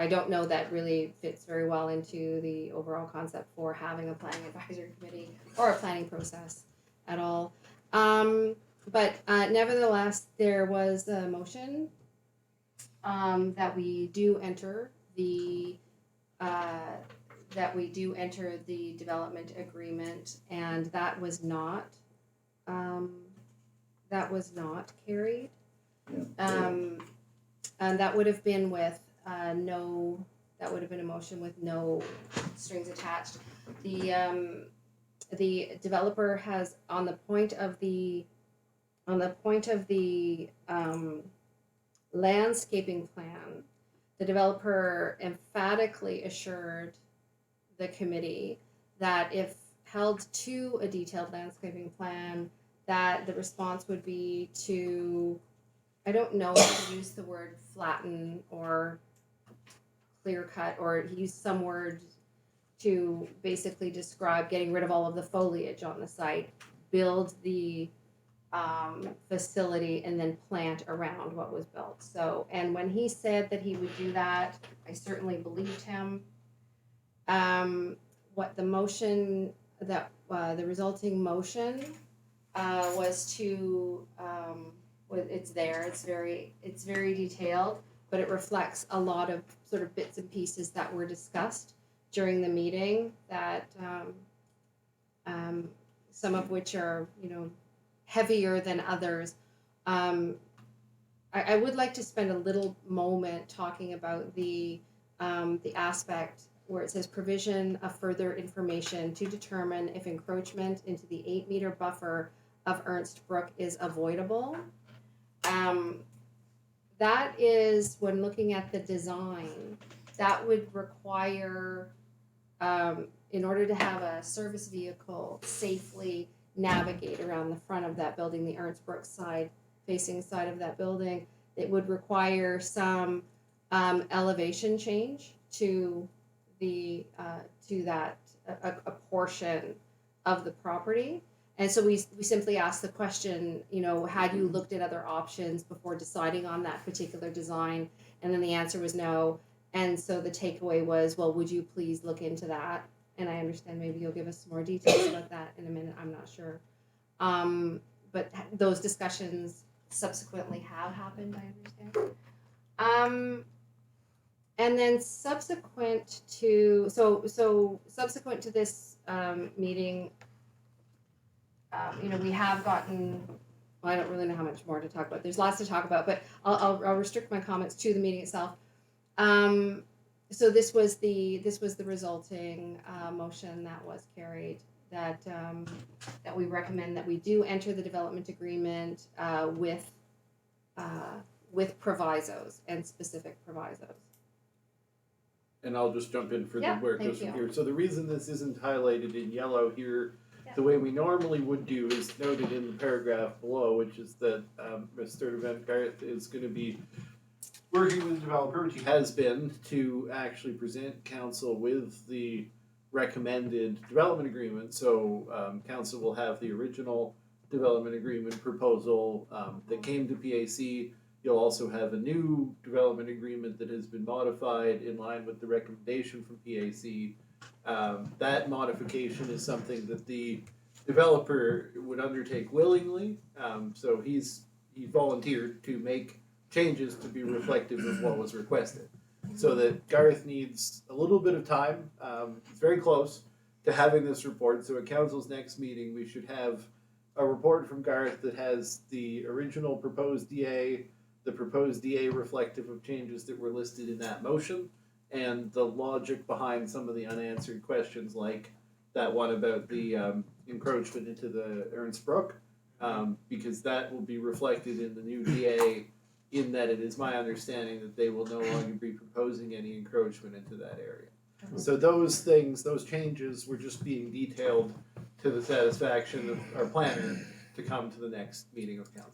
don't know that really fits very well into the overall concept for having a planning advisory committee or a planning process at all. But nevertheless, there was a motion that we do enter the development agreement, and that was not carried. Yeah. And that would have been with that would have been a motion with no strings attached. The developer has on the point of the landscaping plan, the developer emphatically assured the committee that if held to a detailed landscaping plan, that the response would be to, I don't know if he used the word flatten or clear cut, or he used some word to basically describe getting rid of all of the foliage on the site, build the facility, and then plant around what was built. So, and when he said that he would do that, I certainly believed him. What the motion that the resulting motion was It's there. It's very detailed, but it reflects a lot of sort of bits and pieces that were discussed during the meeting. That some of which are heavier than others. I would like to spend a little moment talking about the aspect where it says provision of further information to determine if encroachment into the 8-meter buffer of Ernst Brook is avoidable. That is, when looking at the design, that would require, in order to have a service vehicle safely navigate around the front of that building, the Ernst Brook facing side of that building, it would require some elevation change to that a portion of the property. And so we simply asked the question, had you looked at other options before deciding on that particular design? And then the answer was no. And so the takeaway was, well, would you please look into that? And I understand maybe you'll give us some more details about that in a minute. I'm not sure. But those discussions subsequently have happened, I understand. And then subsequent to this meeting, we have gotten. Well, I don't really know how much more to talk about. There's lots to talk about, but I'll restrict my comments to the meeting itself. So this was the resulting motion that was carried. That we recommend that we do enter the development agreement with provisos and specific provisos. And I'll just jump in for Yeah, where it thank goes from you. here. So the reason this isn't highlighted in yellow here, Yeah. the way we normally would do is noted in the paragraph below, which is that Mr. Van Garth is going to be working with the developer, which he has been, to actually present council with the recommended development agreement. So council will have the original development agreement proposal that came to PAC. You'll also have a new development agreement that has been modified in line with the recommendation from PAC. That modification is something that the developer would undertake willingly. So he volunteered to make changes to be reflective of what was requested. So that Garth needs a little bit of time. It's very close to having this report. So at council's next meeting, we should have a report from Garth that has the original proposed DA, the proposed DA reflective of changes that were listed in that motion, and the logic behind some of the unanswered questions, like that one about the encroachment into the Ernst Brook, because that will be reflected in the new DA, in that it is my understanding that they will no longer be proposing any encroachment into that area. So those things, those changes were just being detailed to the satisfaction of our planner to come to the next meeting of council.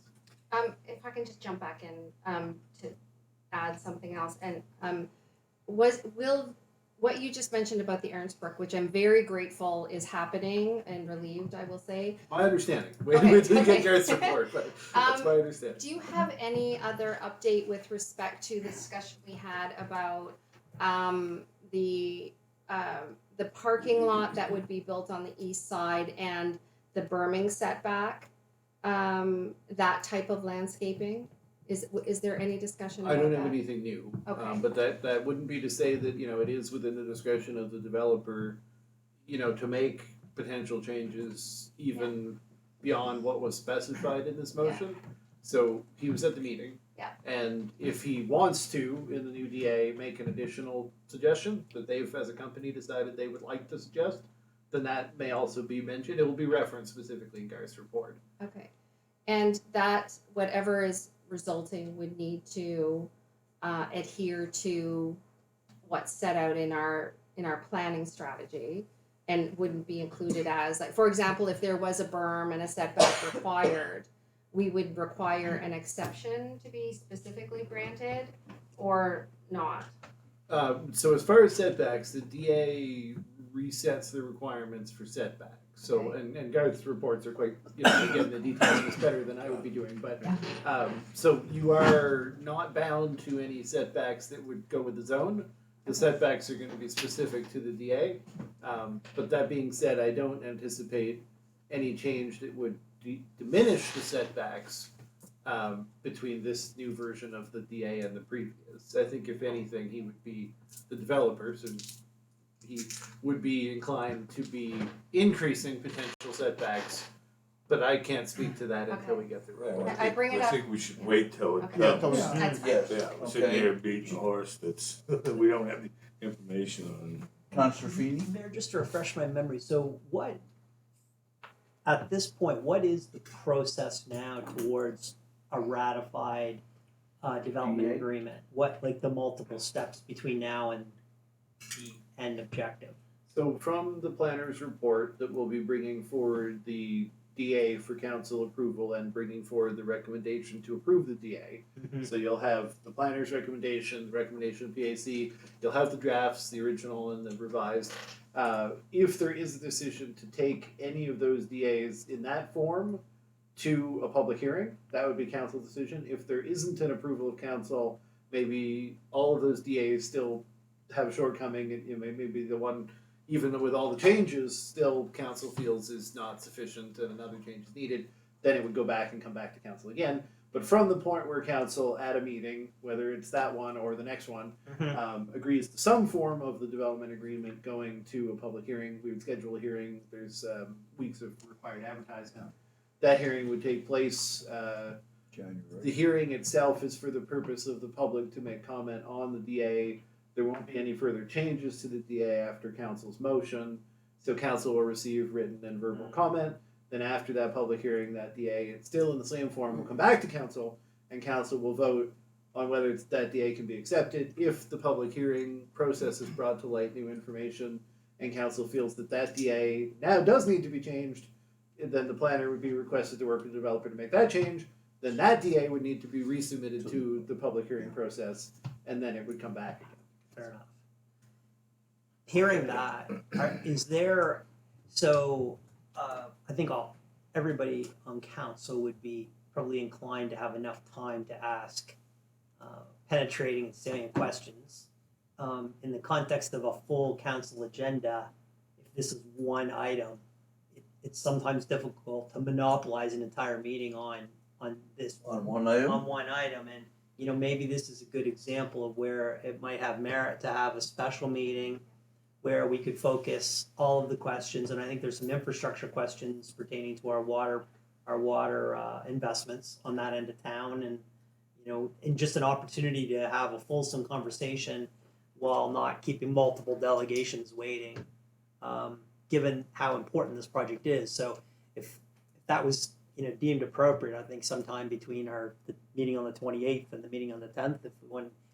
If I can just jump back in to add something else, and what you just mentioned about the Ernst Brook, which I'm very grateful is happening and relieved, I will say. My understanding. Wait till you get Garth's report, but that's my understanding. Do you have any other update with respect to the discussion we had about the parking lot that would be built on the east side and the berming setback? That type of landscaping? Is there any discussion about I don't that? have anything new. Okay. But that wouldn't be to say that, it is within the discretion of the developer, to make potential changes even beyond what was specified in this motion. So he was at the meeting. Yeah. And if he wants to, in the new DA, make an additional suggestion that they've, as a company, decided they would like to suggest, then that may also be mentioned. It will be referenced specifically in Garth's report. Okay. And that, whatever is resulting, would need to adhere to what's set out in our planning strategy, and wouldn't be included as, like, for example, if there was a berm and a setback required, we would require an exception to be specifically granted or not. So as far as setbacks, the DA resets the requirements for setbacks. So, Okay. and Garth's reports are quite, again, the details is better than I would be doing, but, so you are not bound to any setbacks that would go with the zone. The setbacks are gonna be specific to the DA. But that being said, I don't anticipate any change that would diminish the setbacks, between this new version of the DA and the previous. I think if anything, he would be the developer, so he would be inclined to be increasing potential setbacks, but I can't speak to that until we get the report. I bring it I up. think we should wait till it Okay. Yeah, comes. till it- Yeah. That's fine. Yes. Yeah, we're sitting Okay. here beating a horse that's, we don't have the information on. Councillor Feeney? Mayor, just to refresh my memory, so what, at this point, what is the process now towards a ratified development DA? agreement? What, like the multiple steps between now and the end objective? So from the planner's report that we'll be bringing forward the DA for council approval and bringing forward the recommendation to approve the DA. So you'll have the planner's recommendation, the recommendation of PAC, you'll have the drafts, the original and the revised. If there is a decision to take any of those DAs in that form to a public hearing, that would be council decision. If there isn't an approval of council, maybe all of those DAs still have a shortcoming, and maybe the one, even with all the changes, still council feels is not sufficient and another change is needed, then it would go back and come back to council again. But from the point where council at a meeting, whether it's that one or the next one, agrees to some form of the development agreement going to a public hearing, we would schedule a hearing, there's weeks of required advertising. That hearing would take place, the January. hearing itself is for the purpose of the public to make comment on the DA. There won't be any further changes to the DA after council's motion, so council will receive written and verbal comment. Then after that public hearing, that DA, it's still in the same form, will come back to council, and council will vote on whether that DA can be accepted. If the public hearing process has brought to light new information, and council feels that that DA now does need to be changed, then the planner would be requested to work with the developer to make that change. Then that DA would need to be resubmitted to the public hearing process, and then it would come back again. Fair enough. Hearing that, is there, so I think everybody on council would be probably inclined to have enough time to ask penetrating and salient questions. In the context of a full council agenda, if this is one item, it's sometimes difficult to monopolize an entire meeting on this On one item? on one item, and maybe this is a good example of where it might have merit to have a special meeting where we could focus all of the questions, and I think there's some infrastructure questions pertaining to our water investments on that end of town, and and just an opportunity to have a fulsome conversation while not keeping multiple delegations waiting, given how important this project is. So if that was deemed appropriate, I think sometime between the meeting on the 28th and the meeting on the 10th,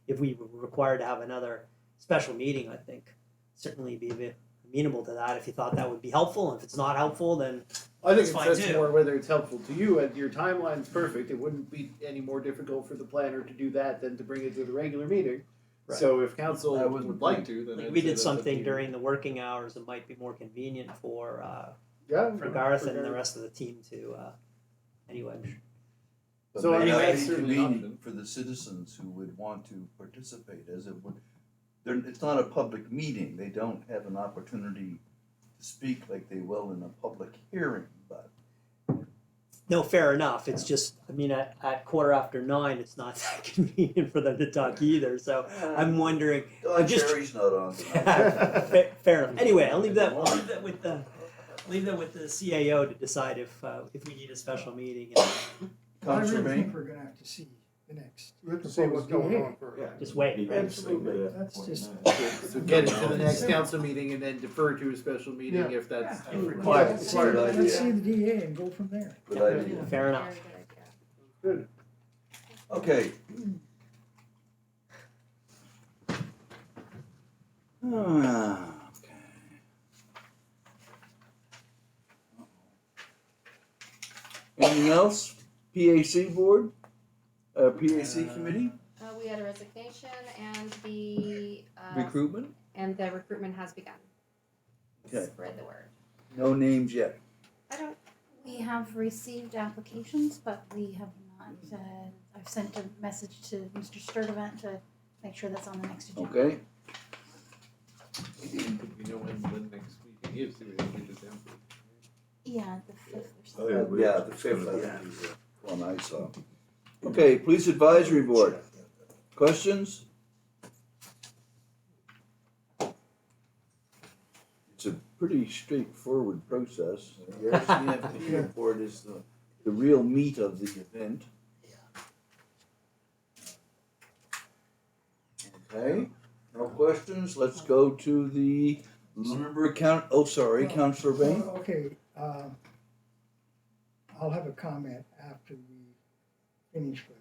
if we were required to have another special meeting, I think certainly be amenable to that if you thought that would be helpful. And if it's not helpful, then I think That's fine that's too. more whether it's helpful to you, and your timeline's perfect. It wouldn't be any more difficult for the planner to do that than to bring it to the regular meeting. Right. So if council I wouldn't would like think- to, then like I'd we say did that's up to something you. during the working hours that might be more convenient for for Garth and the rest of the team to anyway. But So may not anyway, be it's certainly an convenient option. for the citizens who would want to participate, as it would. It's not a public meeting. They don't have an opportunity to speak like they will in a public hearing. But No, fair enough. It's just, at 9:15, it's not that convenient for them to talk either. So I'm wondering. Don just- Cherry's not on tonight. Fair enough. Anyway, I'll leave that with the CAO to decide if we need a special meeting. I Councillor really Bain? think we're gonna have to see the next. We have to see what's going DA. on first. Just wait. Absolutely. That's just. So get it to the next council meeting and then defer to a special meeting Yeah. if that's Yeah. required. Let's see- Smart Let's idea. see the DA and go from there. Good Yeah. idea. Fair enough. Very good idea. Good. Okay. Okay. Anything else? PAC board? PAC committee? We had a resignation and the Recruitment? recruitment has begun. Okay. Spread the word. No names yet. I don't. We have received applications, but we have not, I've sent a message to Mr. Sturdivant to make sure that's on the next agenda. Okay. You know when the next meeting is, so we can just answer. Yeah, the 5th or Oh, something. we- Yeah, the it's gonna fifth, be, yeah. One I saw. Okay, Police Advisory Board, questions? It's a pretty straightforward process. The RCMP report is the real meat of the event. Okay, no questions, let's go to the Lunenburg County, oh, sorry, Councillor Bain. Okay, I'll have a comment after we finish with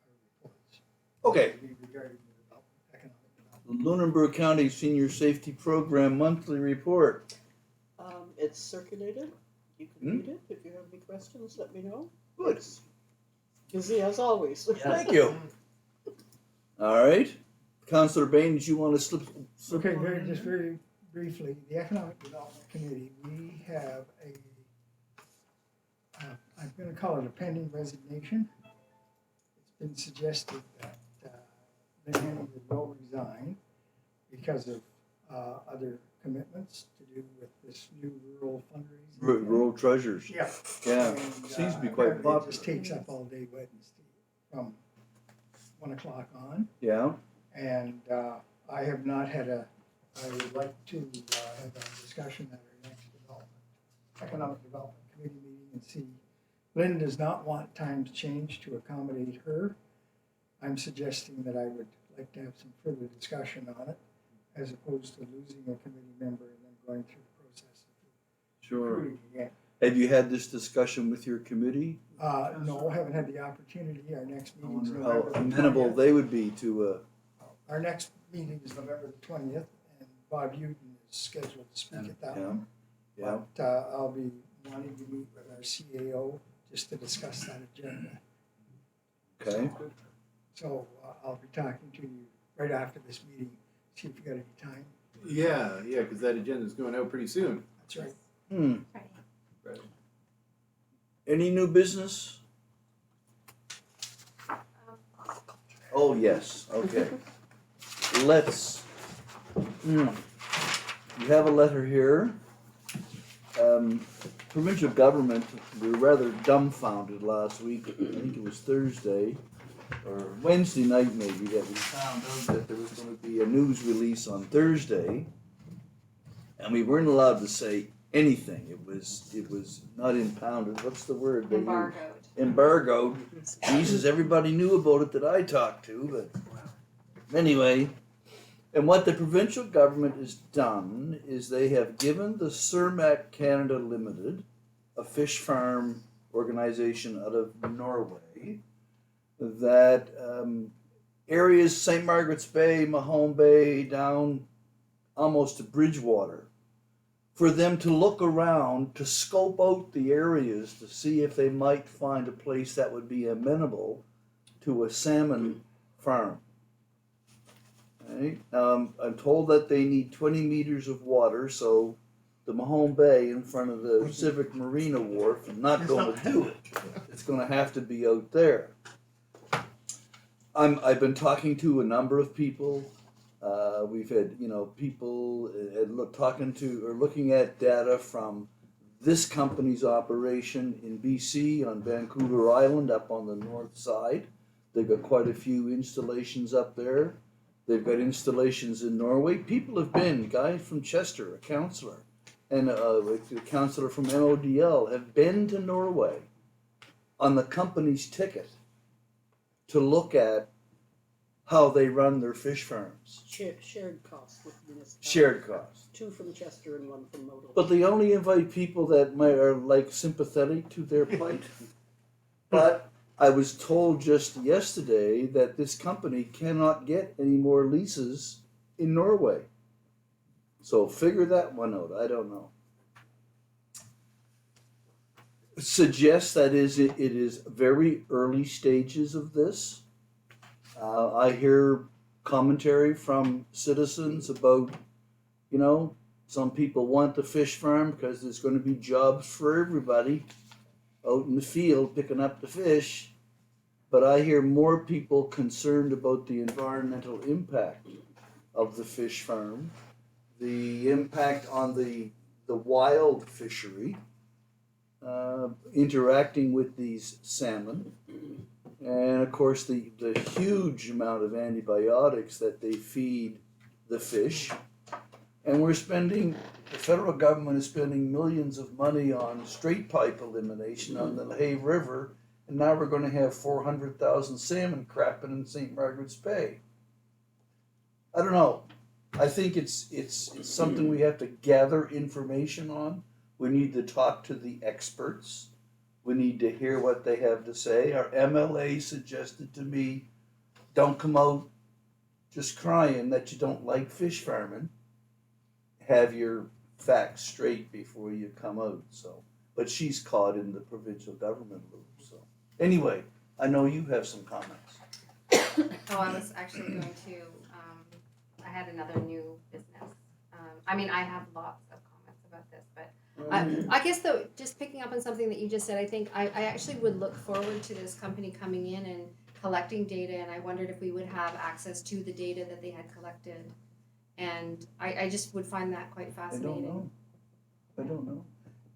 our reports. Okay. Regarding the economic development. Lunenburg County Senior Safety Program Monthly Report. It's circulated. You can read it. If you have any questions, let me know. Good. It's busy as always. Thank you. All right. Councillor Bain, did you want to slip Okay, on just in? very briefly, the Economic Development Committee, we have I'm gonna call it a pending resignation. It's been suggested that Mahone will resign because of other commitments to do with this new rural fundraising. thing. Rural Treasures. Yeah. Yeah, And, seems to be quite apparently popular. It just takes up all day Wednesday from 1 o'clock on. Yeah, And I have not had I would like to have a discussion at our next Economic Development Committee meeting and see. Lynn does not want times changed to accommodate her. I'm suggesting that I would like to have some further discussion on it, as opposed to losing a committee member and then going through the process of sure. recruiting again. Have you had this discussion with your committee? No, haven't had the opportunity. Our next I meeting is wonder how November the amenable 20th. they would be to, Our next meeting is November the 20th, and Bob Uden is scheduled to speak at that yeah, one. yeah. But I'll be wanting to meet with our CAO just to discuss that agenda. Okay, So I'll be talking to you right after this meeting, see if you got any time. Yeah, because that agenda's going out pretty soon. That's right. Friday. Right. Any new business? Oh, yes, okay. Let's, you have a letter here. Provincial government, we were rather dumbfounded last week, I think it was Thursday, or Wednesday night maybe, that we found out that there was gonna be a news release on Thursday. And we weren't allowed to say anything, it was not impounded, what's the word? they use? Embargoed. Embargoed. Jesus, everybody knew about it that I talked to, but anyway. And what the provincial government has done is they have given the Cermak Canada Limited, a fish farm organization out of Norway, that areas, St. Margaret's Bay, Mahone Bay, down almost to Bridgewater, for them to look around, to scope out the areas to see if they might find a place that would be amenable to a salmon farm. Okay. I'm told that they need 20 meters of water, so the Mahone Bay in front of the Civic Marina Wharf, I'm not going to do it. It's going to have to be out there. I've been talking to a number of people. We've had, people looking at data from this company's operation in BC on Vancouver Island up on the north side. They've got quite a few installations up there. They've got installations in Norway. People have been, guy from Chester, a councillor, and a councillor from NODL have been to Norway on the company's ticket to look at how they run their fish farms. Shared costs with municipalities. Shared costs. 2 from Chester and 1 from Modal. But they only invite people that are like sympathetic to their plight. But I was told just yesterday that this company cannot get any more leases in Norway. So figure that one out. I don't know. Suggests that it is very early stages of this. I hear commentary from citizens about, some people want the fish farm because there's going to be jobs for everybody out in the field picking up the fish. But I hear more people concerned about the environmental impact of the fish farm, the impact on the wild fishery, interacting with these salmon, And of course, the huge amount of antibiotics that they feed the fish. And the federal government is spending millions of money on straight pipe elimination on the Hay River. And now we're gonna have 400,000 salmon crapping in St. Margaret's Bay. I don't know. I think it's something we have to gather information on. We need to talk to the experts. We need to hear what they have to say. Our MLA suggested to me, don't come out just crying that you don't like fish farming. Have your facts straight before you come out. So, but she's caught in the provincial government loop. So, anyway, I know you have some comments. Oh, I was actually going to, I had another new business. I mean, I have lots of comments about this, but I guess though, just picking up on something that you just said, I think I actually would look forward to this company coming in and collecting data, and I wondered if we would have access to the data that they had collected. And I just would find that quite fascinating. I don't know.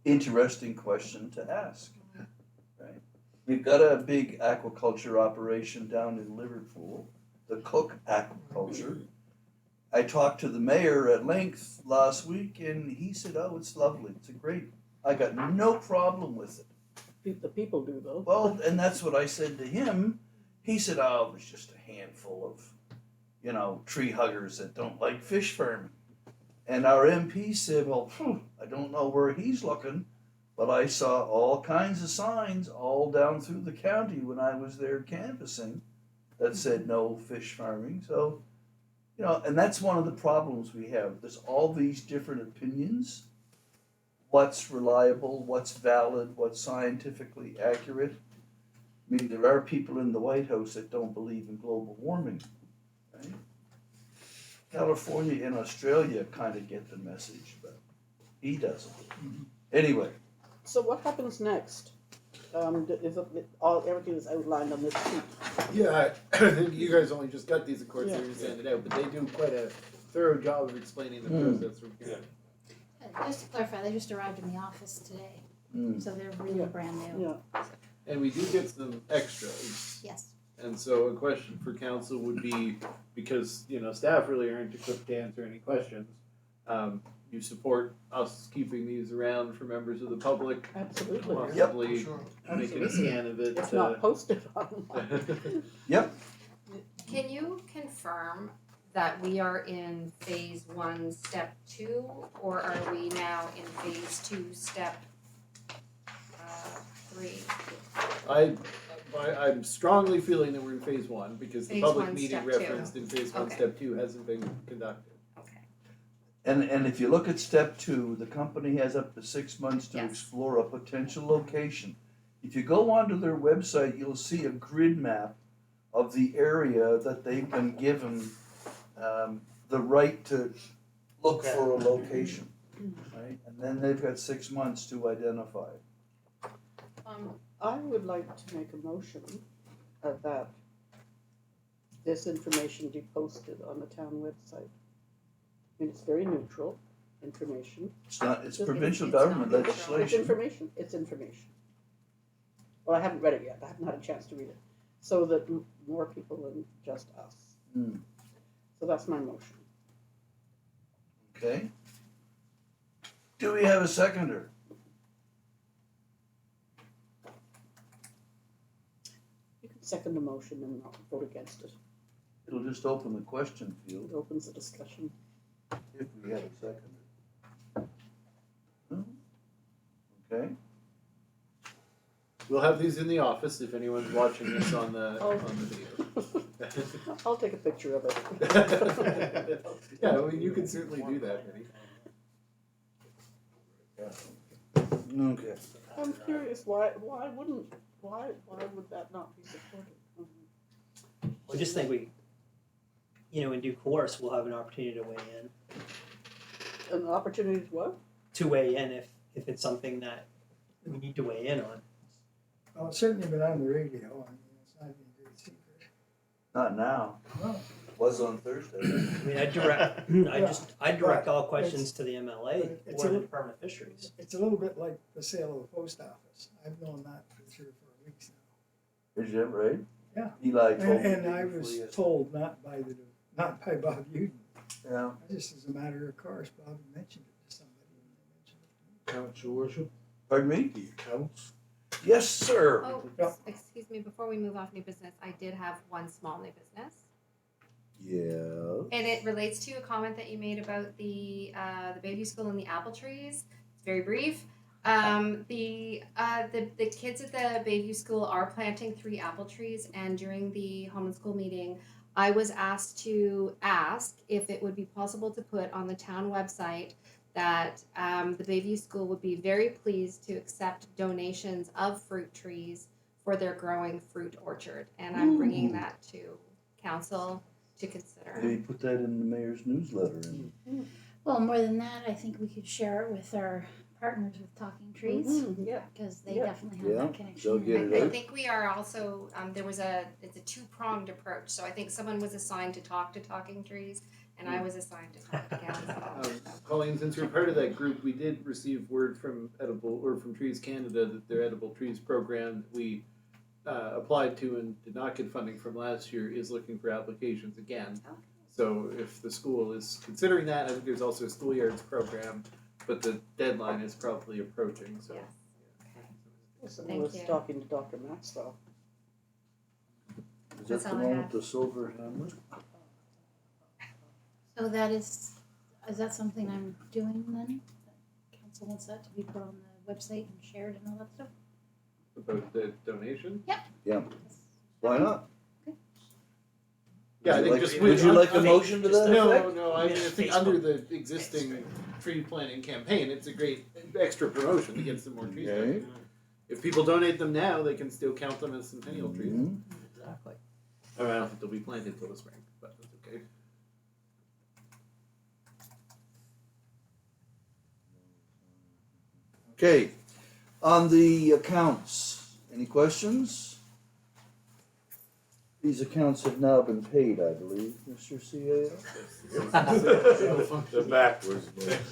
Interesting question to ask, right? We've got a big aquaculture operation down in Liverpool, the Cook Aquaculture. I talked to the mayor at length last week, and he said, "Oh, it's lovely. It's great. I got no problem with it." The people do though. Well, and that's what I said to him. He said, "Oh, it was just a handful of, tree huggers that don't like fish farming." And our MP said, "Well, I don't know where he's looking, but I saw all kinds of signs all down through the county when I was there canvassing that said no fish farming." So, and that's one of the problems we have. There's all these different opinions. What's reliable, what's valid, what's scientifically accurate. I mean, there are people in the White House that don't believe in global warming, right? California and Australia kind of get the message, but he doesn't. Anyway, So what happens next? Is everything is outlined on this sheet? Yeah, I think you guys only just got these, of course, Yeah. they send it out, but they do quite a thorough job of explaining the process from here. Just to clarify, they just arrived in the office today, so they're really Yeah. brand new. Yeah. And we do get some extras. Yes. And so a question for council would be, because, staff really aren't equipped to answer any questions, you support us keeping these around for members of the public, Absolutely. possibly Sure. making a scan of it. It's not posted online. yep, Can you confirm that we are in phase 1, step 2, or are we now in phase 2, step 3? I'm strongly feeling that we're in phase 1, because the Phase public 1, meeting step 2. referenced in phase 1, Okay. step 2 hasn't been conducted. Okay. and if you look at step 2, the company has up to 6 months to Yes. explore a potential location. If you go onto their website, you'll see a grid map of the area that they've been given the right to look for a location, right? And then they've got 6 months to identify it. I would like to make a motion that this information be posted on the town website. I mean, it's very neutral information. It's Just- provincial it's government not neutral. It's legislation. information, it's information. Well, I haven't read it yet, I haven't had a chance to read it, so that more people than just us. Hmm. So that's my motion. Okay. Do we have a seconder? You can second the motion and not vote against it. It'll just open the question field It opens the discussion. if we have a seconder. No? Okay. We'll have these in the office if anyone's watching this on the Oh. video. I'll take a picture of it. Yeah, well, you can certainly do that, Vinny. Okay. I'm curious, why would that not be supported? I just think we, in due course, we'll have an opportunity to weigh in. An opportunity to what? To weigh in if it's something that we need to weigh in on. Well, it's certainly been on the radio, I mean, it's not any great secret. Not now. No. Was on Thursday. I mean, I direct all questions to the MLA It's or a- the Department of Fisheries. It's a little bit like the sale of the post office. I've known that for 3 or 4 weeks now. Is that right? Yeah. Eli told me. And I before was yesterday. told not by Bob Uden. Yeah. Just as a matter of course, Bob mentioned it to somebody and they mentioned it to me. Count, your worship, Pardon me? the accounts. Yes, sir. Oh, Yeah. excuse me, before we move off new business, I did have one small new business. Yeah. And it relates to a comment that you made about the baby school and the apple trees. It's very brief. The kids at the Bayview School are planting 3 apple trees, and during the home and school meeting, I was asked to ask if it would be possible to put on the town website that the Bayview School would be very pleased to accept donations of fruit trees for their growing fruit orchard, and I'm bringing that to council to consider. Maybe put that in the mayor's newsletter. Well, more than that, I think we could share it with our partners with Talking Trees, Yeah. because they Yeah. definitely have Yeah, that connection. they'll get it I out. think we are also it's a 2-pronged approach. So I think someone was assigned to talk to Talking Trees, and I was assigned to talk to council. Colleen, since you're part of that group, we did receive word from from Trees Canada that their Edible Trees program that we applied to and did not get funding from last year is looking for applications again. Okay. So if the school is considering that, I think there's also a schoolyards program, but the deadline is probably approaching. So. Yes. Yes, I Thank was you. talking to Dr. Maxwell. Is That's that the all I one have. with the silver hammer? So that is that something I'm doing then? Council wants that to be put on the website and shared and all that stuff? About the donation? Why not? Yeah, I Would you think like- just would you like a I mean, motion to that No, effect? no. I mean, I think Facebook. under the existing tree planting campaign, it's a great extra promotion to get some more trees. Okay. planted. If people donate them now, they can still count them as centennial trees. Mhm. Exactly. I don't think they'll be planted till the spring, but that's okay. Okay, on the accounts, any questions? These accounts have now been paid, I believe, Mr. CAO. The backwards.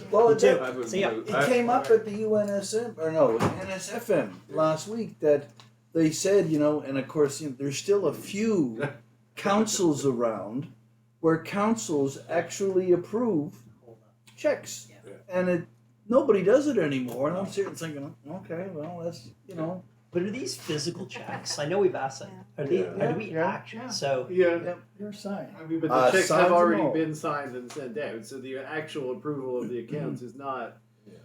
Well, Me too. it, See ya. it came up at the UNSM, or no, NSFM last week that they said, you know, and of course, you know, there's still a few councils around where councils actually approve checks. Yeah. And nobody does it anymore, and I'm sitting thinking, okay, well, that's, you know. But are these physical checks? I know we've asked that. Are they? Yeah. Are we Yeah. actually? So Yeah. Your sign. I mean, but the checks signs have and already all. been signed and sent out, so the actual approval of the accounts is not. Yeah.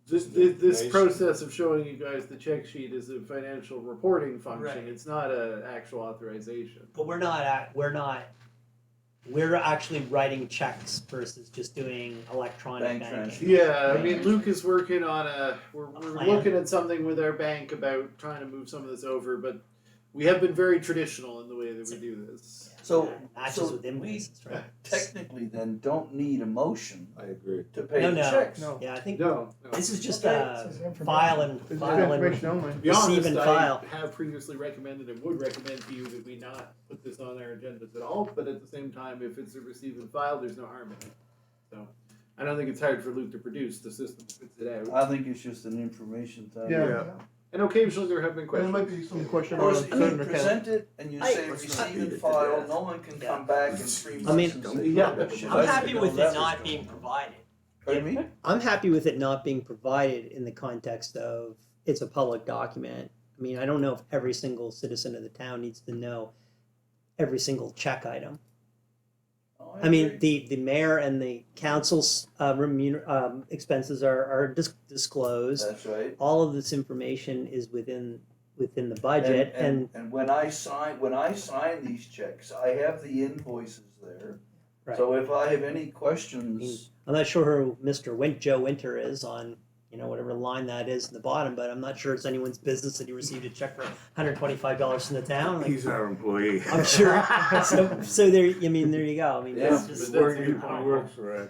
This Nice. process of showing you guys the check sheet is a financial reporting function. Right. It's not an actual authorization. but we're actually writing checks versus just doing electronic Bank banking. transfer. Yeah, I mean, Luke is working on we're plan. looking at something with our bank about trying to move some of this over, but we have been very traditional in the way that we do this. So, Matches so with we invoices, right? technically then don't need a motion I agree. to pay No, the no. checks. No. Yeah, I think No, this is just Okay, a this is information. file and It's file and information only. to be Receive honest, and I file. have previously recommended and would recommend to you that we not put this on our agendas at all, but at the same time, if it's a receive and file, there's no harm in it. So, I don't think it's hard for Luke to produce, the system spits it out. I think it's just an information thing. Yeah. And occasionally there have been There questions. might be some question Of on course, certain you accounts. present it and you say Let's not receive beat and it to file, death. no one can Yeah. come back in 3 months I mean, and say, yeah, "Look, shit, I'm I happy didn't with know it that not was being going on." provided. Pardon me? I'm happy with it not being provided in the context of it's a public document. I mean, I don't know if every single citizen of the town needs to know every single check item. Oh, I mean, agree. the mayor and the council's expenses are disclosed. That's right. All of this information is within the budget, and And when I sign these checks, I have the invoices there. Right. So if I have any questions, I'm not sure who Mr. Joe Winter is on, whatever line that is in the bottom, but I'm not sure it's anyone's business that he received a check for $125 from the town. Like, He's our employee. I'm sure. So there. I mean, there you go. I mean, Yeah. it's just, But that's the point. Works for us.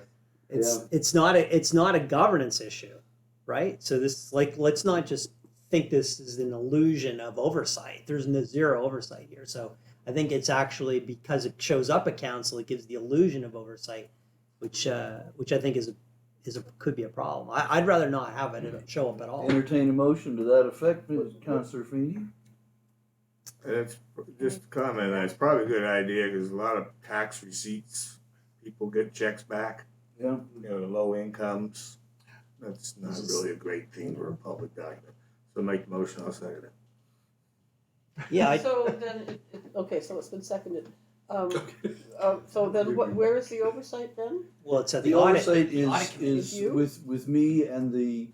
it's not a governance issue, right? So this let's not just think this is an illusion of oversight. There's no zero oversight here. So I think it's actually because it shows up at council, it gives the illusion of oversight, which I think could be a problem. I'd rather not have it show up at all. entertain a motion to that effect, Councillor Feeney. That's just a comment. That's probably a good idea because a lot of tax receipts, people get checks back. Yeah. You know, the low incomes. That's not really a great thing for a public document. So make the motion. I'll second it. Yeah, I, So then, okay, so it's been seconded. So then where is the oversight then? well, it's at The the audit. oversight the audit is, committee. is You? with me and the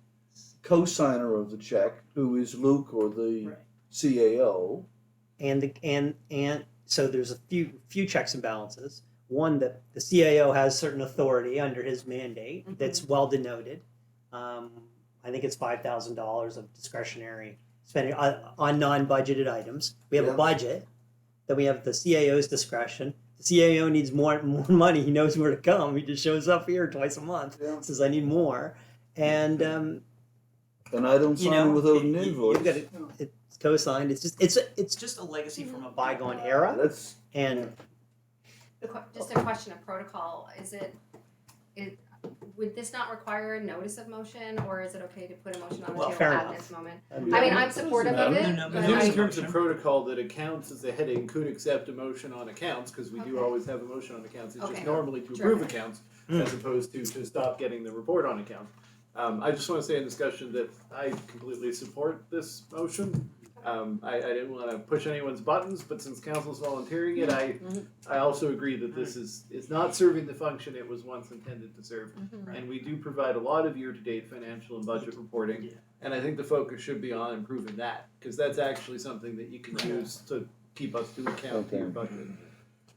co-signer of the check, who is Luke or the Right. CAO. And so there's a few checks and balances. One, that the CAO has certain authority under his mandate that's well denoted. I think it's $5,000 of discretionary spending on non-budgeted items. We have Yeah. a budget. Then we have the CAO's discretion. The CAO needs more money. He knows where to come. He just shows up here twice a month. Yeah. Says I need more, and And I don't you sign know, without an you've invoice. got it's co-signed. It's just a legacy from a bygone era, That's, and Just a question of protocol, would this not require a notice of motion, or is it okay to put a motion on the Well, table fair at enough. this moment? Yeah. I mean, I'm supportive of it, No, but I think I, in terms of protocol, that accounts as a heading could accept a motion on accounts, because we do Okay. always have a motion on accounts. It's just Okay. normally to Sure. approve accounts, as opposed to stop getting the report on accounts. I just want to say in discussion that I completely support this motion. I didn't want to push anyone's buttons, but since council's volunteering it, I also agree that this is not serving the function it was once intended to serve. And we do provide a lot of year-to-date financial and budget reporting, and I think the focus should be on improving that, because that's actually something that you can use to keep us to account for your budget.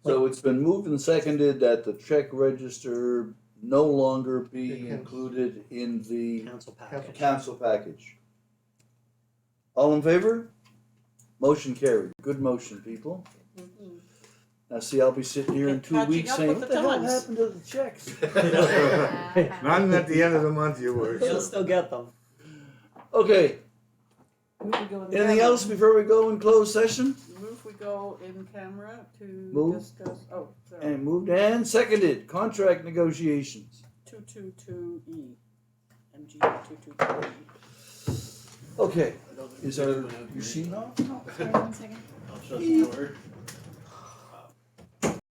so it's been moved and seconded that the check register no longer be included in the council package. council package. All in favor? Motion carried. Good motion, people. Now see, I'll be sitting here in 2 Catching weeks up saying, with what the the hell times." happened to the checks? Not at the end of the month, you were. You'll still get them. Okay, Move we go in anything camera. else before we go in closed session? Move we go in camera to Move. discuss, sorry, And moved and seconded, contract negotiations. 222E, MG 222E. Okay, I don't think is there's our, anyone out your here. sheet off? Oh, sorry, 1 second. I'll shut the door.